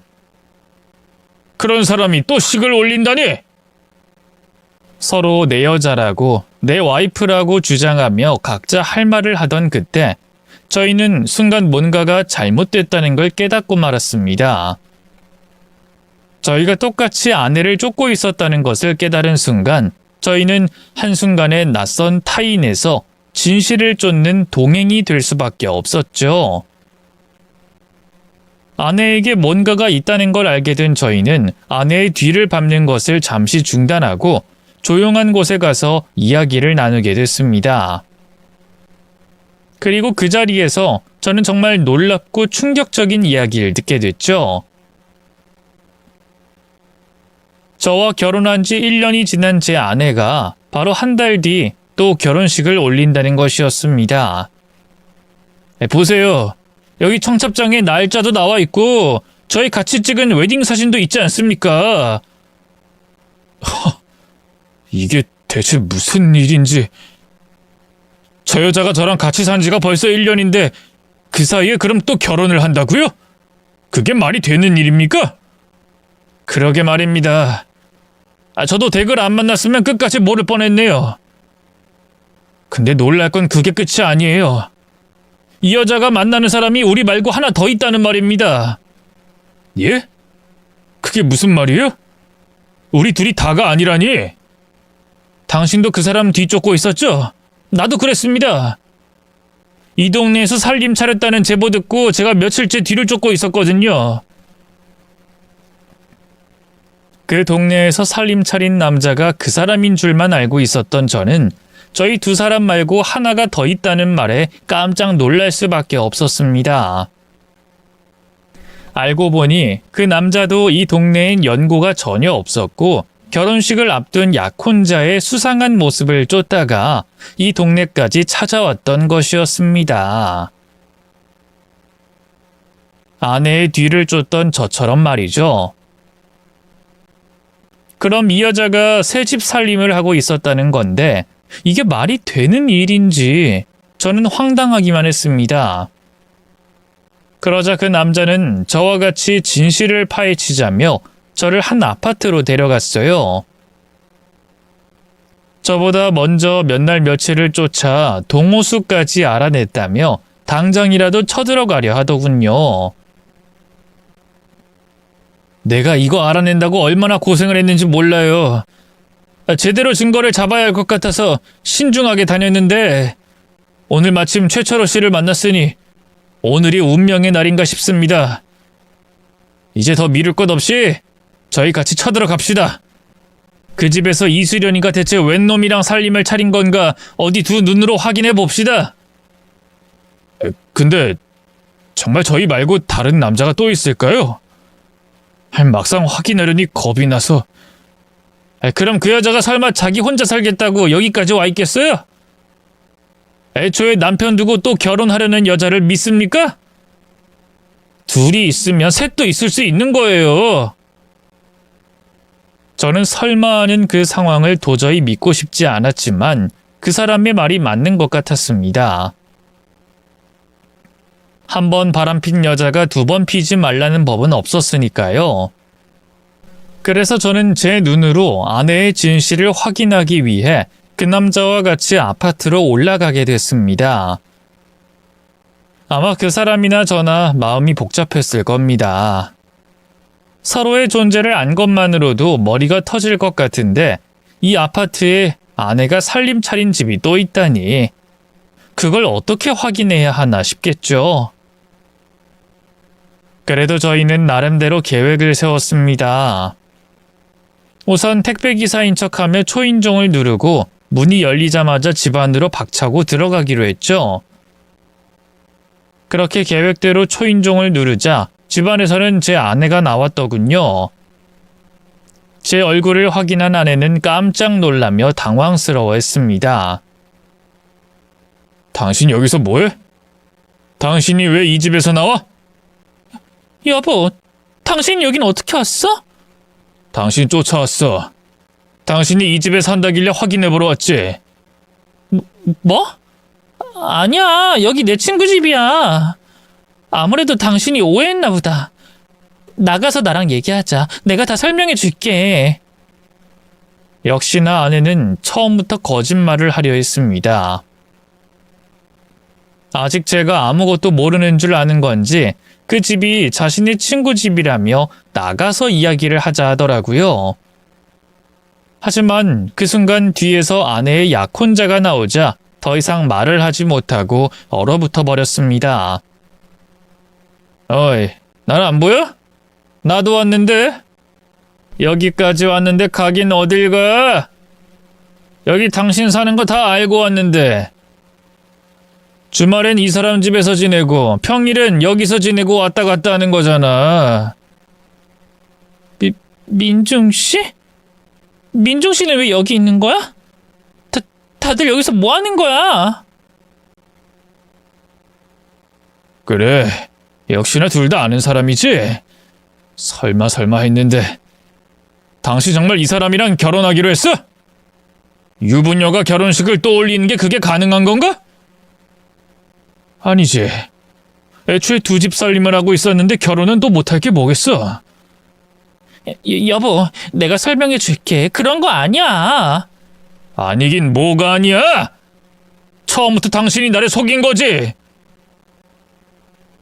Speaker 1: 그런 사람이 또 식을 올린다니? 서로 내 여자라고 내 와이프라고 주장하며 각자 할 말을 하던 그때 저희는 순간 뭔가가 잘못됐다는 걸 깨닫고 말았습니다. 저희가 똑같이 아내를 쫓고 있었다는 것을 깨달은 순간 저희는 한순간에 낯선 타인에서 진실을 쫓는 동행이 될 수밖에 없었죠. 아내에게 뭔가가 있다는 걸 알게 된 저희는 아내의 뒤를 밟는 것을 잠시 중단하고 조용한 곳에 가서 이야기를 나누게 됐습니다. 그리고 그 자리에서 저는 정말 놀랍고 충격적인 이야기를 듣게 됐죠. 저와 결혼한 지 1년이 지난 제 아내가 바로 한 달 뒤 또 결혼식을 올린다는 것이었습니다. 보세요. 여기 청첩장에 날짜도 나와 있고 저희 같이 찍은 웨딩 사진도 있지 않습니까? 이게 대체 무슨 일인지. 저 여자가 저랑 같이 산 지가 벌써 1년인데 그 사이에 그럼 또 결혼을 한다고요? 그게 말이 되는 일입니까? 그러게 말입니다. 저도 댁을 안 만났으면 끝까지 모를 뻔했네요. 근데 놀랄 건 그게 끝이 아니에요. 이 여자가 만나는 사람이 우리 말고 하나 더 있다는 말입니다. 예? 그게 무슨 말이에요? 우리 둘이 다가 아니라니? 당신도 그 사람 뒤쫓고 있었죠? 나도 그랬습니다. 이 동네에서 살림 차렸다는 제보 듣고 제가 며칠째 뒤를 쫓고 있었거든요. 그 동네에서 살림 차린 남자가 그 사람인 줄만 알고 있었던 저는 저희 두 사람 말고 하나가 더 있다는 말에 깜짝 놀랄 수밖에 없었습니다. 알고 보니 그 남자도 이 동네엔 연고가 전혀 없었고 결혼식을 앞둔 약혼자의 수상한 모습을 쫓다가 이 동네까지 찾아왔던 것이었습니다. 아내의 뒤를 쫓던 저처럼 말이죠. 그럼 이 여자가 새집 살림을 하고 있었다는 건데 이게 말이 되는 일인지 저는 황당하기만 했습니다. 그러자 그 남자는 저와 같이 진실을 파헤치자며 저를 한 아파트로 데려갔어요. 저보다 먼저 몇 날 며칠을 쫓아 동호수까지 알아냈다며 당장이라도 쳐들어가려 하더군요. 내가 이거 알아낸다고 얼마나 고생을 했는지 몰라요. 제대로 증거를 잡아야 할 것 같아서 신중하게 다녔는데 오늘 마침 최철호 씨를 만났으니 오늘이 운명의 날인가 싶습니다. 이제 더 미룰 것 없이 저희 같이 쳐들어갑시다. 그 집에서 이수련이가 대체 웬 놈이랑 살림을 차린 건가 어디 두 눈으로 확인해 봅시다. 근데 정말 저희 말고 다른 남자가 또 있을까요? 막상 확인하려니 겁이 나서. 그럼 그 여자가 설마 자기 혼자 살겠다고 여기까지 와 있겠어요? 애초에 남편 두고 또 결혼하려는 여자를 믿습니까? 둘이 있으면 셋도 있을 수 있는 거예요. 저는 설마 하는 그 상황을 도저히 믿고 싶지 않았지만 그 사람의 말이 맞는 것 같았습니다. 한 번 바람핀 여자가 두 번 피지 말라는 법은 없었으니까요. 그래서 저는 제 눈으로 아내의 진실을 확인하기 위해 그 남자와 같이 아파트로 올라가게 됐습니다. 아마 그 사람이나 저나 마음이 복잡했을 겁니다. 서로의 존재를 안 것만으로도 머리가 터질 것 같은데 이 아파트에 아내가 살림 차린 집이 또 있다니 그걸 어떻게 확인해야 하나 싶겠죠. 그래도 저희는 나름대로 계획을 세웠습니다. 우선 택배기사인 척하며 초인종을 누르고 문이 열리자마자 집 안으로 박차고 들어가기로 했죠. 그렇게 계획대로 초인종을 누르자 집안에서는 제 아내가 나왔더군요. 제 얼굴을 확인한 아내는 깜짝 놀라며 당황스러워했습니다. 당신 여기서 뭐해? 당신이 왜 이 집에서 나와? 여보, 당신 여긴 어떻게 왔어? 당신 쫓아왔어. 당신이 이 집에 산다길래 확인해보러 왔지. 뭐? 아니야, 여기 내 친구 집이야. 아무래도 당신이 오해했나 보다. 나가서 나랑 얘기하자. 내가 다 설명해 줄게. 역시나 아내는 처음부터 거짓말을 하려 했습니다. 아직 제가 아무것도 모르는 줄 아는 건지 그 집이 자신의 친구 집이라며 나가서 이야기를 하자 하더라고요. 하지만 그 순간 뒤에서 아내의 약혼자가 나오자 더 이상 말을 하지 못하고 얼어붙어 버렸습니다. 어이, 난 안 보여? 나도 왔는데? 여기까지 왔는데 가긴 어딜 가? 여기 당신 사는 거 다 알고 왔는데. 주말엔 이 사람 집에서 지내고 평일엔 여기서 지내고 왔다 갔다 하는 거잖아. 민중 씨? 민중 씨는 왜 여기 있는 거야? 다들 여기서 뭐 하는 거야? 그래, 역시나 둘 다 아는 사람이지? 설마 했는데 당신 정말 이 사람이랑 결혼하기로 했어? 유부녀가 결혼식을 떠올리는 게 그게 가능한 건가? 아니지. 애초에 두 집 살림을 하고 있었는데 결혼은 또 못할 게 뭐겠어? 여보, 내가 설명해 줄게. 그런 거 아니야. 아니긴 뭐가 아니야? 처음부터 당신이 나를 속인 거지.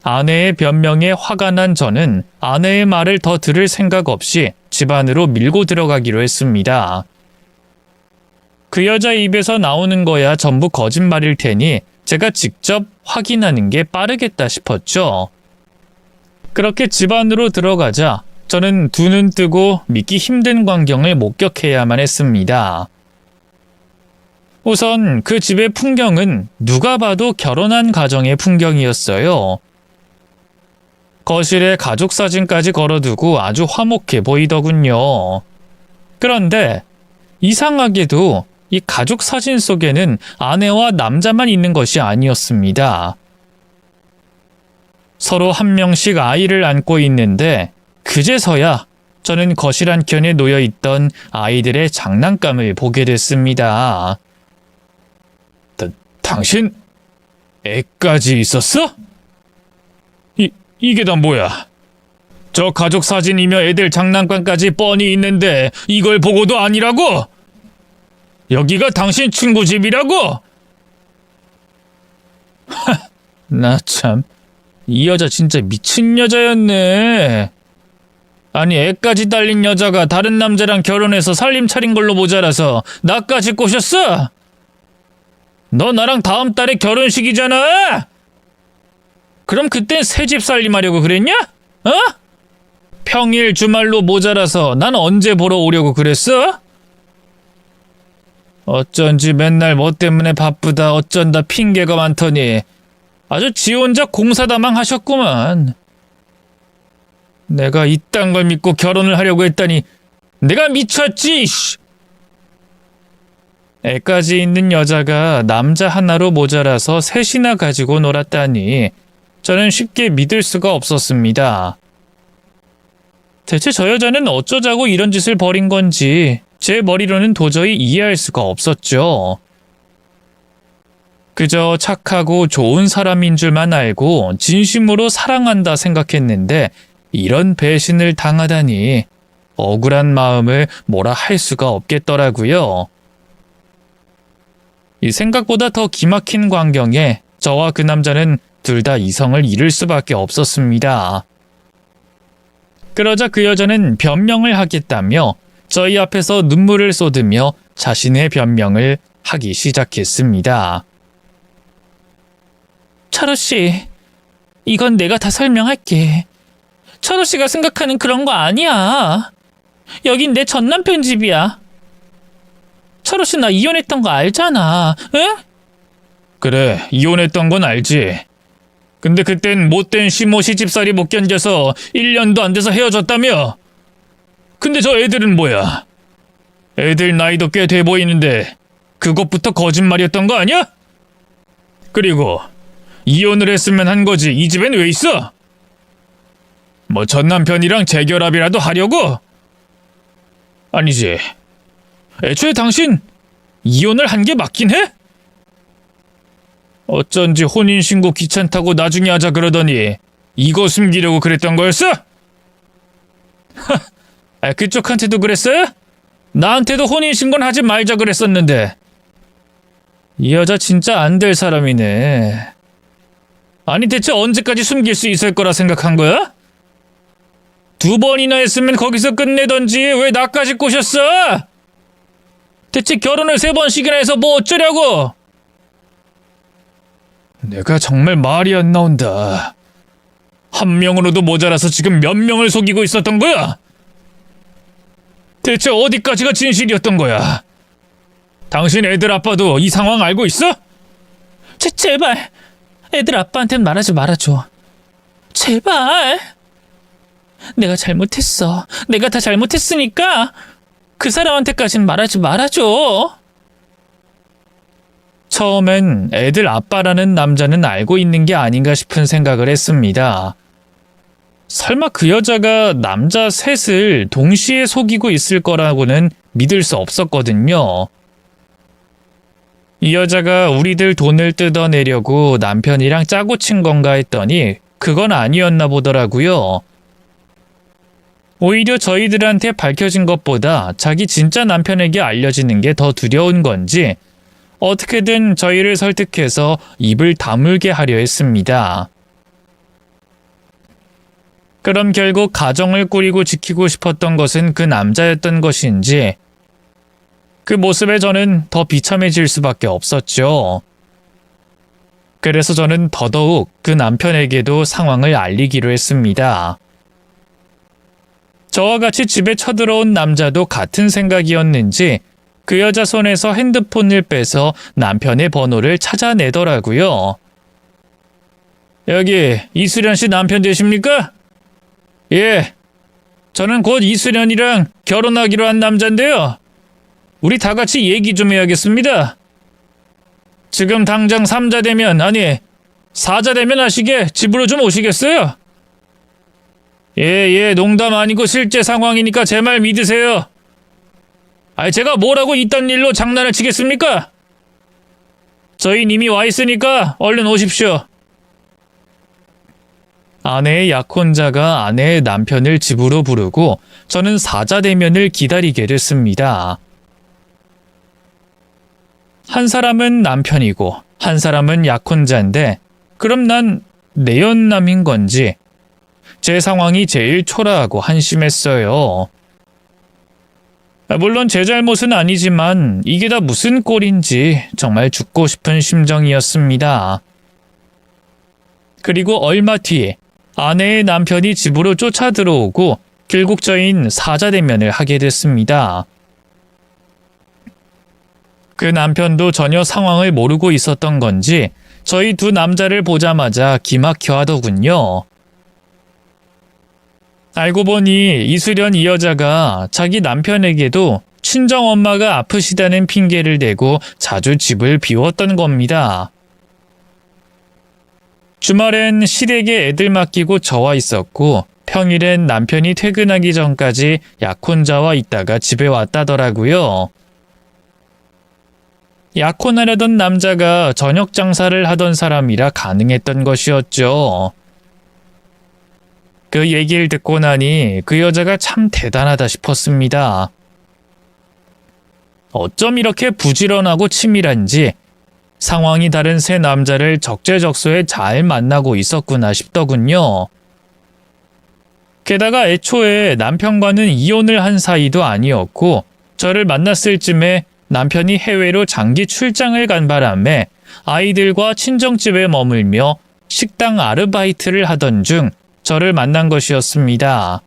Speaker 1: 아내의 변명에 화가 난 저는 아내의 말을 더 들을 생각 없이 집 안으로 밀고 들어가기로 했습니다. 그 여자 입에서 나오는 거야 전부 거짓말일 테니 제가 직접 확인하는 게 빠르겠다 싶었죠. 그렇게 집 안으로 들어가자 저는 두 눈 뜨고 믿기 힘든 광경을 목격해야만 했습니다. 우선 그 집의 풍경은 누가 봐도 결혼한 가정의 풍경이었어요. 거실에 가족 사진까지 걸어두고 아주 화목해 보이더군요. 그런데 이상하게도 이 가족 사진 속에는 아내와 남자만 있는 것이 아니었습니다. 서로 한 명씩 아이를 안고 있는데 그제서야 저는 거실 한켠에 놓여있던 아이들의 장난감을 보게 됐습니다. 당신? 애까지 있었어? 이게 다 뭐야? 저 가족 사진이며 애들 장난감까지 뻔히 있는데 이걸 보고도 아니라고? 여기가 당신 친구 집이라고? 나 참, 이 여자 진짜 미친 여자였네. 아니 애까지 딸린 여자가 다른 남자랑 결혼해서 살림 차린 걸로 모자라서 나까지 꼬셨어? 너 나랑 다음 달에 결혼식이잖아? 그럼 그땐 새집 살림하려고 그랬냐? 어? 평일 주말로 모자라서 난 언제 보러 오려고 그랬어? 어쩐지 맨날 뭐 때문에 바쁘다 어쩐다 핑계가 많더니 아주 지 혼자 공사다망 하셨구만. 내가 이딴 걸 믿고 결혼을 하려고 했다니 내가 미쳤지. 애까지 있는 여자가 남자 하나로 모자라서 셋이나 가지고 놀았다니 저는 쉽게 믿을 수가 없었습니다. 대체 저 여자는 어쩌자고 이런 짓을 벌인 건지 제 머리로는 도저히 이해할 수가 없었죠. 그저 착하고 좋은 사람인 줄만 알고 진심으로 사랑한다 생각했는데 이런 배신을 당하다니 억울한 마음을 뭐라 할 수가 없겠더라고요. 이 생각보다 더 기막힌 광경에 저와 그 남자는 둘 다 이성을 잃을 수밖에 없었습니다. 그러자 그 여자는 변명을 하겠다며 저희 앞에서 눈물을 쏟으며 자신의 변명을 하기 시작했습니다. 철호 씨, 이건 내가 다 설명할게. 철호 씨가 생각하는 그런 거 아니야. 여긴 내 전남편 집이야. 철호 씨 나 이혼했던 거 알잖아. 응? 그래, 이혼했던 건 알지. 근데 그땐 못된 시모 시집살이 못 견뎌서 1년도 안 돼서 헤어졌다며? 근데 저 애들은 뭐야? 애들 나이도 꽤 돼 보이는데 그것부터 거짓말이었던 거 아니야? 그리고 이혼을 했으면 한 거지 이 집엔 왜 있어? 뭐 전 남편이랑 재결합이라도 하려고? 아니지. 애초에 당신 이혼을 한 게 맞긴 해? 어쩐지 혼인신고 귀찮다고 나중에 하자 그러더니 이거 숨기려고 그랬던 거였어? 그쪽한테도 그랬어요? 나한테도 혼인신고는 하지 말자 그랬었는데. 이 여자 진짜 안 될 사람이네. 아니 대체 언제까지 숨길 수 있을 거라 생각한 거야? 2번이나 했으면 거기서 끝내던지 왜 나까지 꼬셨어? 대체 결혼을 3번씩이나 해서 뭐 어쩌려고? 내가 정말 말이 안 나온다. 한 명으로도 모자라서 지금 몇 명을 속이고 있었던 거야? 대체 어디까지가 진실이었던 거야? 당신 애들 아빠도 이 상황 알고 있어? 제발 애들 아빠한텐 말하지 말아줘. 제발. 내가 잘못했어. 내가 다 잘못했으니까 그 사람한테까진 말하지 말아줘. 처음엔 애들 아빠라는 남자는 알고 있는 게 아닌가 싶은 생각을 했습니다. 설마 그 여자가 남자 셋을 동시에 속이고 있을 거라고는 믿을 수 없었거든요. 이 여자가 우리들 돈을 뜯어내려고 남편이랑 짜고 친 건가 했더니 그건 아니었나 보더라고요. 오히려 저희들한테 밝혀진 것보다 자기 진짜 남편에게 알려지는 게 더 두려운 건지 어떻게든 저희를 설득해서 입을 다물게 하려 했습니다. 그럼 결국 가정을 꾸리고 지키고 싶었던 것은 그 남자였던 것인지 그 모습에 저는 더 비참해질 수밖에 없었죠. 그래서 저는 더더욱 그 남편에게도 상황을 알리기로 했습니다. 저와 같이 집에 쳐들어온 남자도 같은 생각이었는지 그 여자 손에서 핸드폰을 빼서 남편의 번호를 찾아내더라고요. 여기 이수련 씨 남편 되십니까? 예, 저는 곧 이수련이랑 결혼하기로 한 남잔데요. 우리 다 같이 얘기 좀 해야겠습니다. 지금 당장 3자 되면, 아니 4자 되면 하시게 집으로 좀 오시겠어요? 예, 농담 아니고 실제 상황이니까 제 말 믿으세요. 아니 제가 뭐라고 이딴 일로 장난을 치겠습니까? 저희 이미 와 있으니까 얼른 오십시오. 아내의 약혼자가 아내의 남편을 집으로 부르고 저는 4자 대면을 기다리게 됐습니다. 한 사람은 남편이고 한 사람은 약혼자인데 그럼 난 내연남인 건지 제 상황이 제일 초라하고 한심했어요. 물론 제 잘못은 아니지만 이게 다 무슨 꼴인지 정말 죽고 싶은 심정이었습니다. 그리고 얼마 뒤에 아내의 남편이 집으로 쫓아 들어오고 결국 저희는 4자 대면을 하게 됐습니다. 그 남편도 전혀 상황을 모르고 있었던 건지 저희 두 남자를 보자마자 기막혀 하더군요. 알고 보니 이수련 이 여자가 자기 남편에게도 친정엄마가 아프시다는 핑계를 대고 자주 집을 비웠던 겁니다. 주말엔 시댁에 애들 맡기고 저와 있었고 평일엔 남편이 퇴근하기 전까지 약혼자와 있다가 집에 왔다더라고요. 약혼하려던 남자가 저녁 장사를 하던 사람이라 가능했던 것이었죠. 그 얘기를 듣고 나니 그 여자가 참 대단하다 싶었습니다. 어쩜 이렇게 부지런하고 치밀한지 상황이 다른 세 남자를 적재적소에 잘 만나고 있었구나 싶더군요. 게다가 애초에 남편과는 이혼을 한 사이도 아니었고 저를 만났을 쯤에 남편이 해외로 장기 출장을 간 바람에 아이들과 친정집에 머물며 식당 아르바이트를 하던 중 저를 만난 것이었습니다.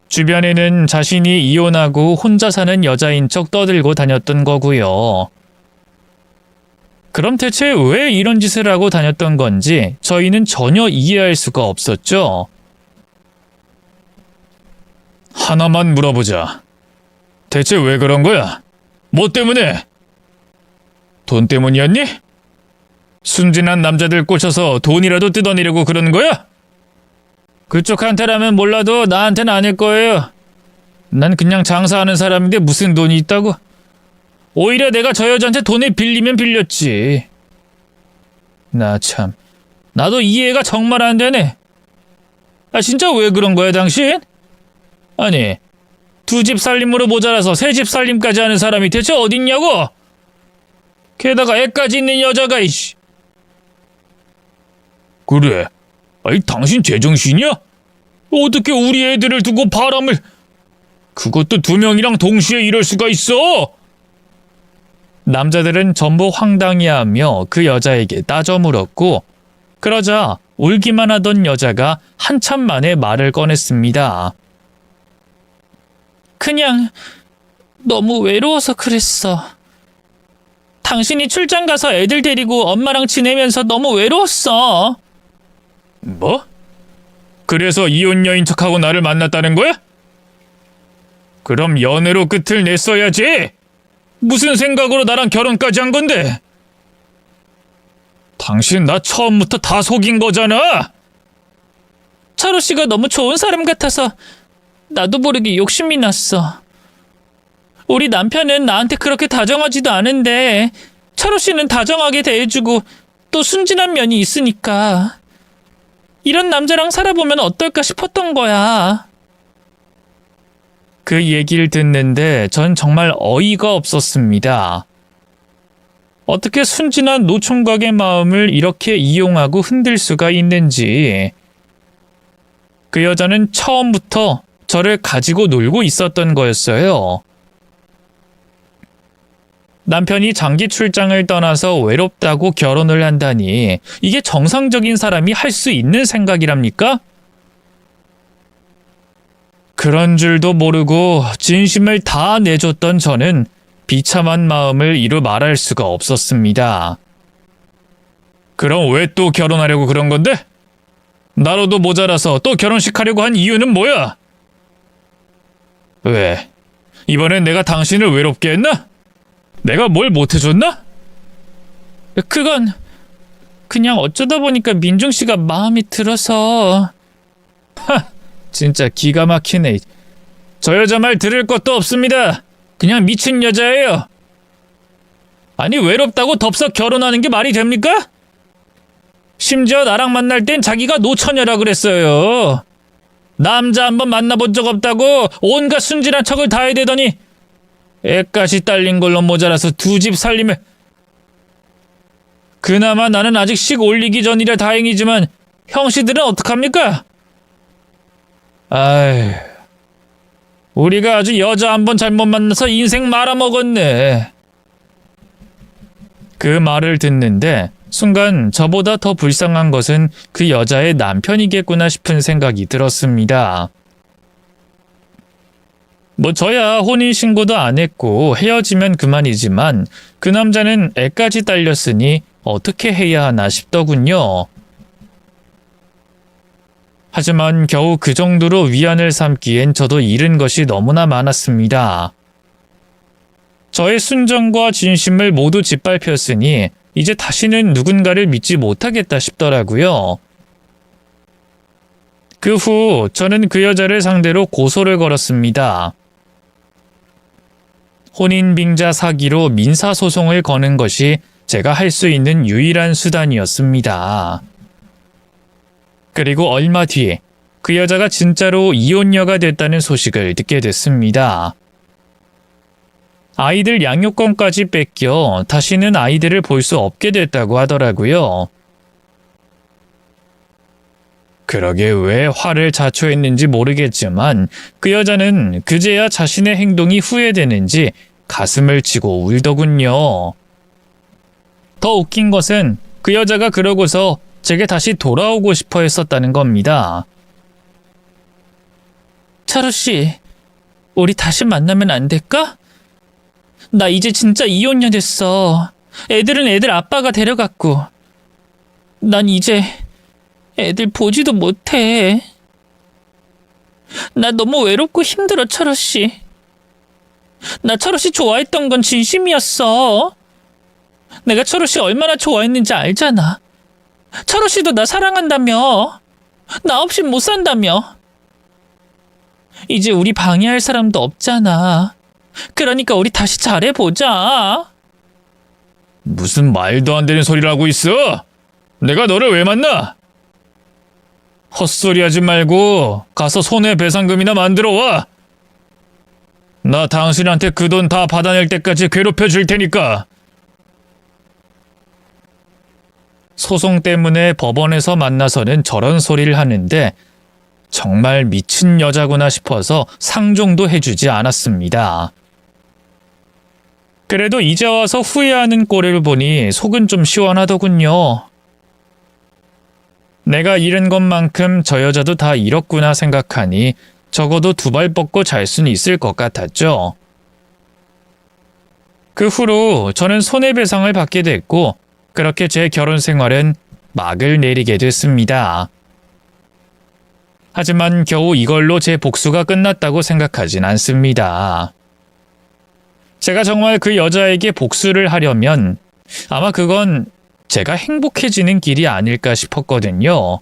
Speaker 1: 주변에는 자신이 이혼하고 혼자 사는 여자인 척 떠들고 다녔던 거고요. 그럼 대체 왜 이런 짓을 하고 다녔던 건지 저희는 전혀 이해할 수가 없었죠. 하나만 물어보자. 대체 왜 그런 거야? 뭐 때문에? 돈 때문이었니? 순진한 남자들 꽂혀서 돈이라도 뜯어내려고 그러는 거야? 그쪽한테라면 몰라도 나한테는 아닐 거예요. 난 그냥 장사하는 사람인데 무슨 돈이 있다고? 오히려 내가 저 여자한테 돈을 빌리면 빌렸지. 나 참, 나도 이해가 정말 안 되네. 아 진짜 왜 그런 거야 당신? 아니, 두 집 살림으로 모자라서 세 집 살림까지 하는 사람이 대체 어딨냐고? 게다가 애까지 있는 여자가 이씨. 그래, 아니 당신 제정신이야? 어떻게 우리 애들을 두고 바람을... 그것도 두 명이랑 동시에 이럴 수가 있어? 남자들은 전부 황당해하며 그 여자에게 따져 물었고 그러자 울기만 하던 여자가 한참 만에 말을 꺼냈습니다. 그냥 너무 외로워서 그랬어. 당신이 출장 가서 애들 데리고 엄마랑 지내면서 너무 외로웠어. 뭐? 그래서 이혼 여인 척하고 나를 만났다는 거야? 그럼 연애로 끝을 냈어야지. 무슨 생각으로 나랑 결혼까지 한 건데? 당신 나 처음부터 다 속인 거잖아. 철호 씨가 너무 좋은 사람 같아서 나도 모르게 욕심이 났어. 우리 남편은 나한테 그렇게 다정하지도 않은데 철호 씨는 다정하게 대해주고 또 순진한 면이 있으니까 이런 남자랑 살아보면 어떨까 싶었던 거야. 그 얘기를 듣는데 전 정말 어이가 없었습니다. 어떻게 순진한 노총각의 마음을 이렇게 이용하고 흔들 수가 있는지. 그 여자는 처음부터 저를 가지고 놀고 있었던 거였어요. 남편이 장기 출장을 떠나서 외롭다고 결혼을 한다니 이게 정상적인 사람이 할 수 있는 생각이랍니까? 그런 줄도 모르고 진심을 다 내줬던 저는 비참한 마음을 이루 말할 수가 없었습니다. 그럼 왜 또 결혼하려고 그런 건데? 나로도 모자라서 또 결혼식 하려고 한 이유는 뭐야? 왜? 이번엔 내가 당신을 외롭게 했나? 내가 뭘 못해줬나? 그건 그냥 어쩌다 보니까 민중 씨가 마음이 들어서. 진짜 기가 막히네. 저 여자 말 들을 것도 없습니다. 그냥 미친 여자예요. 아니 외롭다고 덥석 결혼하는 게 말이 됩니까? 심지어 나랑 만날 땐 자기가 노처녀라 그랬어요. 남자 한번 만나본 적 없다고 온갖 순진한 척을 다 해대더니 애까지 딸린 걸로 모자라서 두 집 살림을. 그나마 나는 아직 식 올리기 전이라 다행이지만 형씨들은 어떡합니까? 아이, 우리가 아주 여자 한 번 잘못 만나서 인생 말아먹었네. 그 말을 듣는데 순간 저보다 더 불쌍한 것은 그 여자의 남편이겠구나 싶은 생각이 들었습니다. 뭐 저야 혼인신고도 안 했고 헤어지면 그만이지만 그 남자는 애까지 딸렸으니 어떻게 해야 하나 싶더군요. 하지만 겨우 그 정도로 위안을 삼기엔 저도 잃은 것이 너무나 많았습니다. 저의 순정과 진심을 모두 짓밟혔으니 이제 다시는 누군가를 믿지 못하겠다 싶더라고요. 그 후 저는 그 여자를 상대로 고소를 걸었습니다. 혼인빙자 사기로 민사소송을 거는 것이 제가 할 수 있는 유일한 수단이었습니다. 그리고 얼마 뒤에 그 여자가 진짜로 이혼녀가 됐다는 소식을 듣게 됐습니다. 아이들 양육권까지 뺏겨 다시는 아이들을 볼 수 없게 됐다고 하더라고요. 그러게 왜 화를 자초했는지 모르겠지만 그 여자는 그제야 자신의 행동이 후회되는지 가슴을 치고 울더군요. 더 웃긴 것은 그 여자가 그러고서 제게 다시 돌아오고 싶어 했었다는 겁니다. 차로씨, 우리 다시 만나면 안 될까? 나 이제 진짜 이혼녀 됐어. 애들은 애들 아빠가 데려갔고. 난 이제 애들 보지도 못해. 나 너무 외롭고 힘들어, 철호씨. 나 철호씨 좋아했던 건 진심이었어. 내가 철호씨 얼마나 좋아했는지 알잖아. 철호씨도 나 사랑한다며. 나 없인 못 산다며. 이제 우리 방해할 사람도 없잖아. 그러니까 우리 다시 잘해보자. 무슨 말도 안 되는 소리를 하고 있어? 내가 너를 왜 만나? 헛소리 하지 말고 가서 손해배상금이나 만들어 와. 나 당신한테 그 돈 다 받아낼 때까지 괴롭혀 줄 테니까. 소송 때문에 법원에서 만나서는 저런 소리를 하는데 정말 미친 여자구나 싶어서 상종도 해주지 않았습니다. 그래도 이제 와서 후회하는 꼴을 보니 속은 좀 시원하더군요. 내가 잃은 것만큼 저 여자도 다 잃었구나 생각하니 적어도 두 발 뻗고 잘 수는 있을 것 같았죠. 그 후로 저는 손해배상을 받게 됐고 그렇게 제 결혼 생활은 막을 내리게 됐습니다. 하지만 겨우 이걸로 제 복수가 끝났다고 생각하진 않습니다. 제가 정말 그 여자에게 복수를 하려면 아마 그건 제가 행복해지는 길이 아닐까 싶었거든요.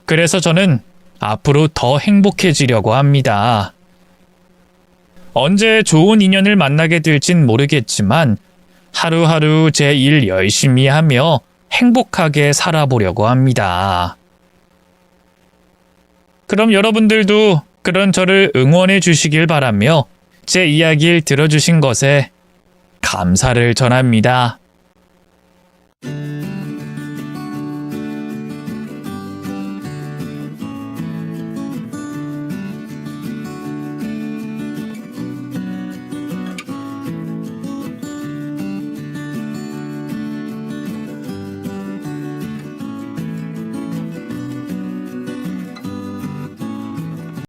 Speaker 1: 그래서 저는 앞으로 더 행복해지려고 합니다. 언제 좋은 인연을 만나게 될진 모르겠지만 하루하루 제 일 열심히 하며 행복하게 살아보려고 합니다. 그럼 여러분들도 그런 저를 응원해 주시길 바라며 제 이야기를 들어주신 것에 감사를 전합니다.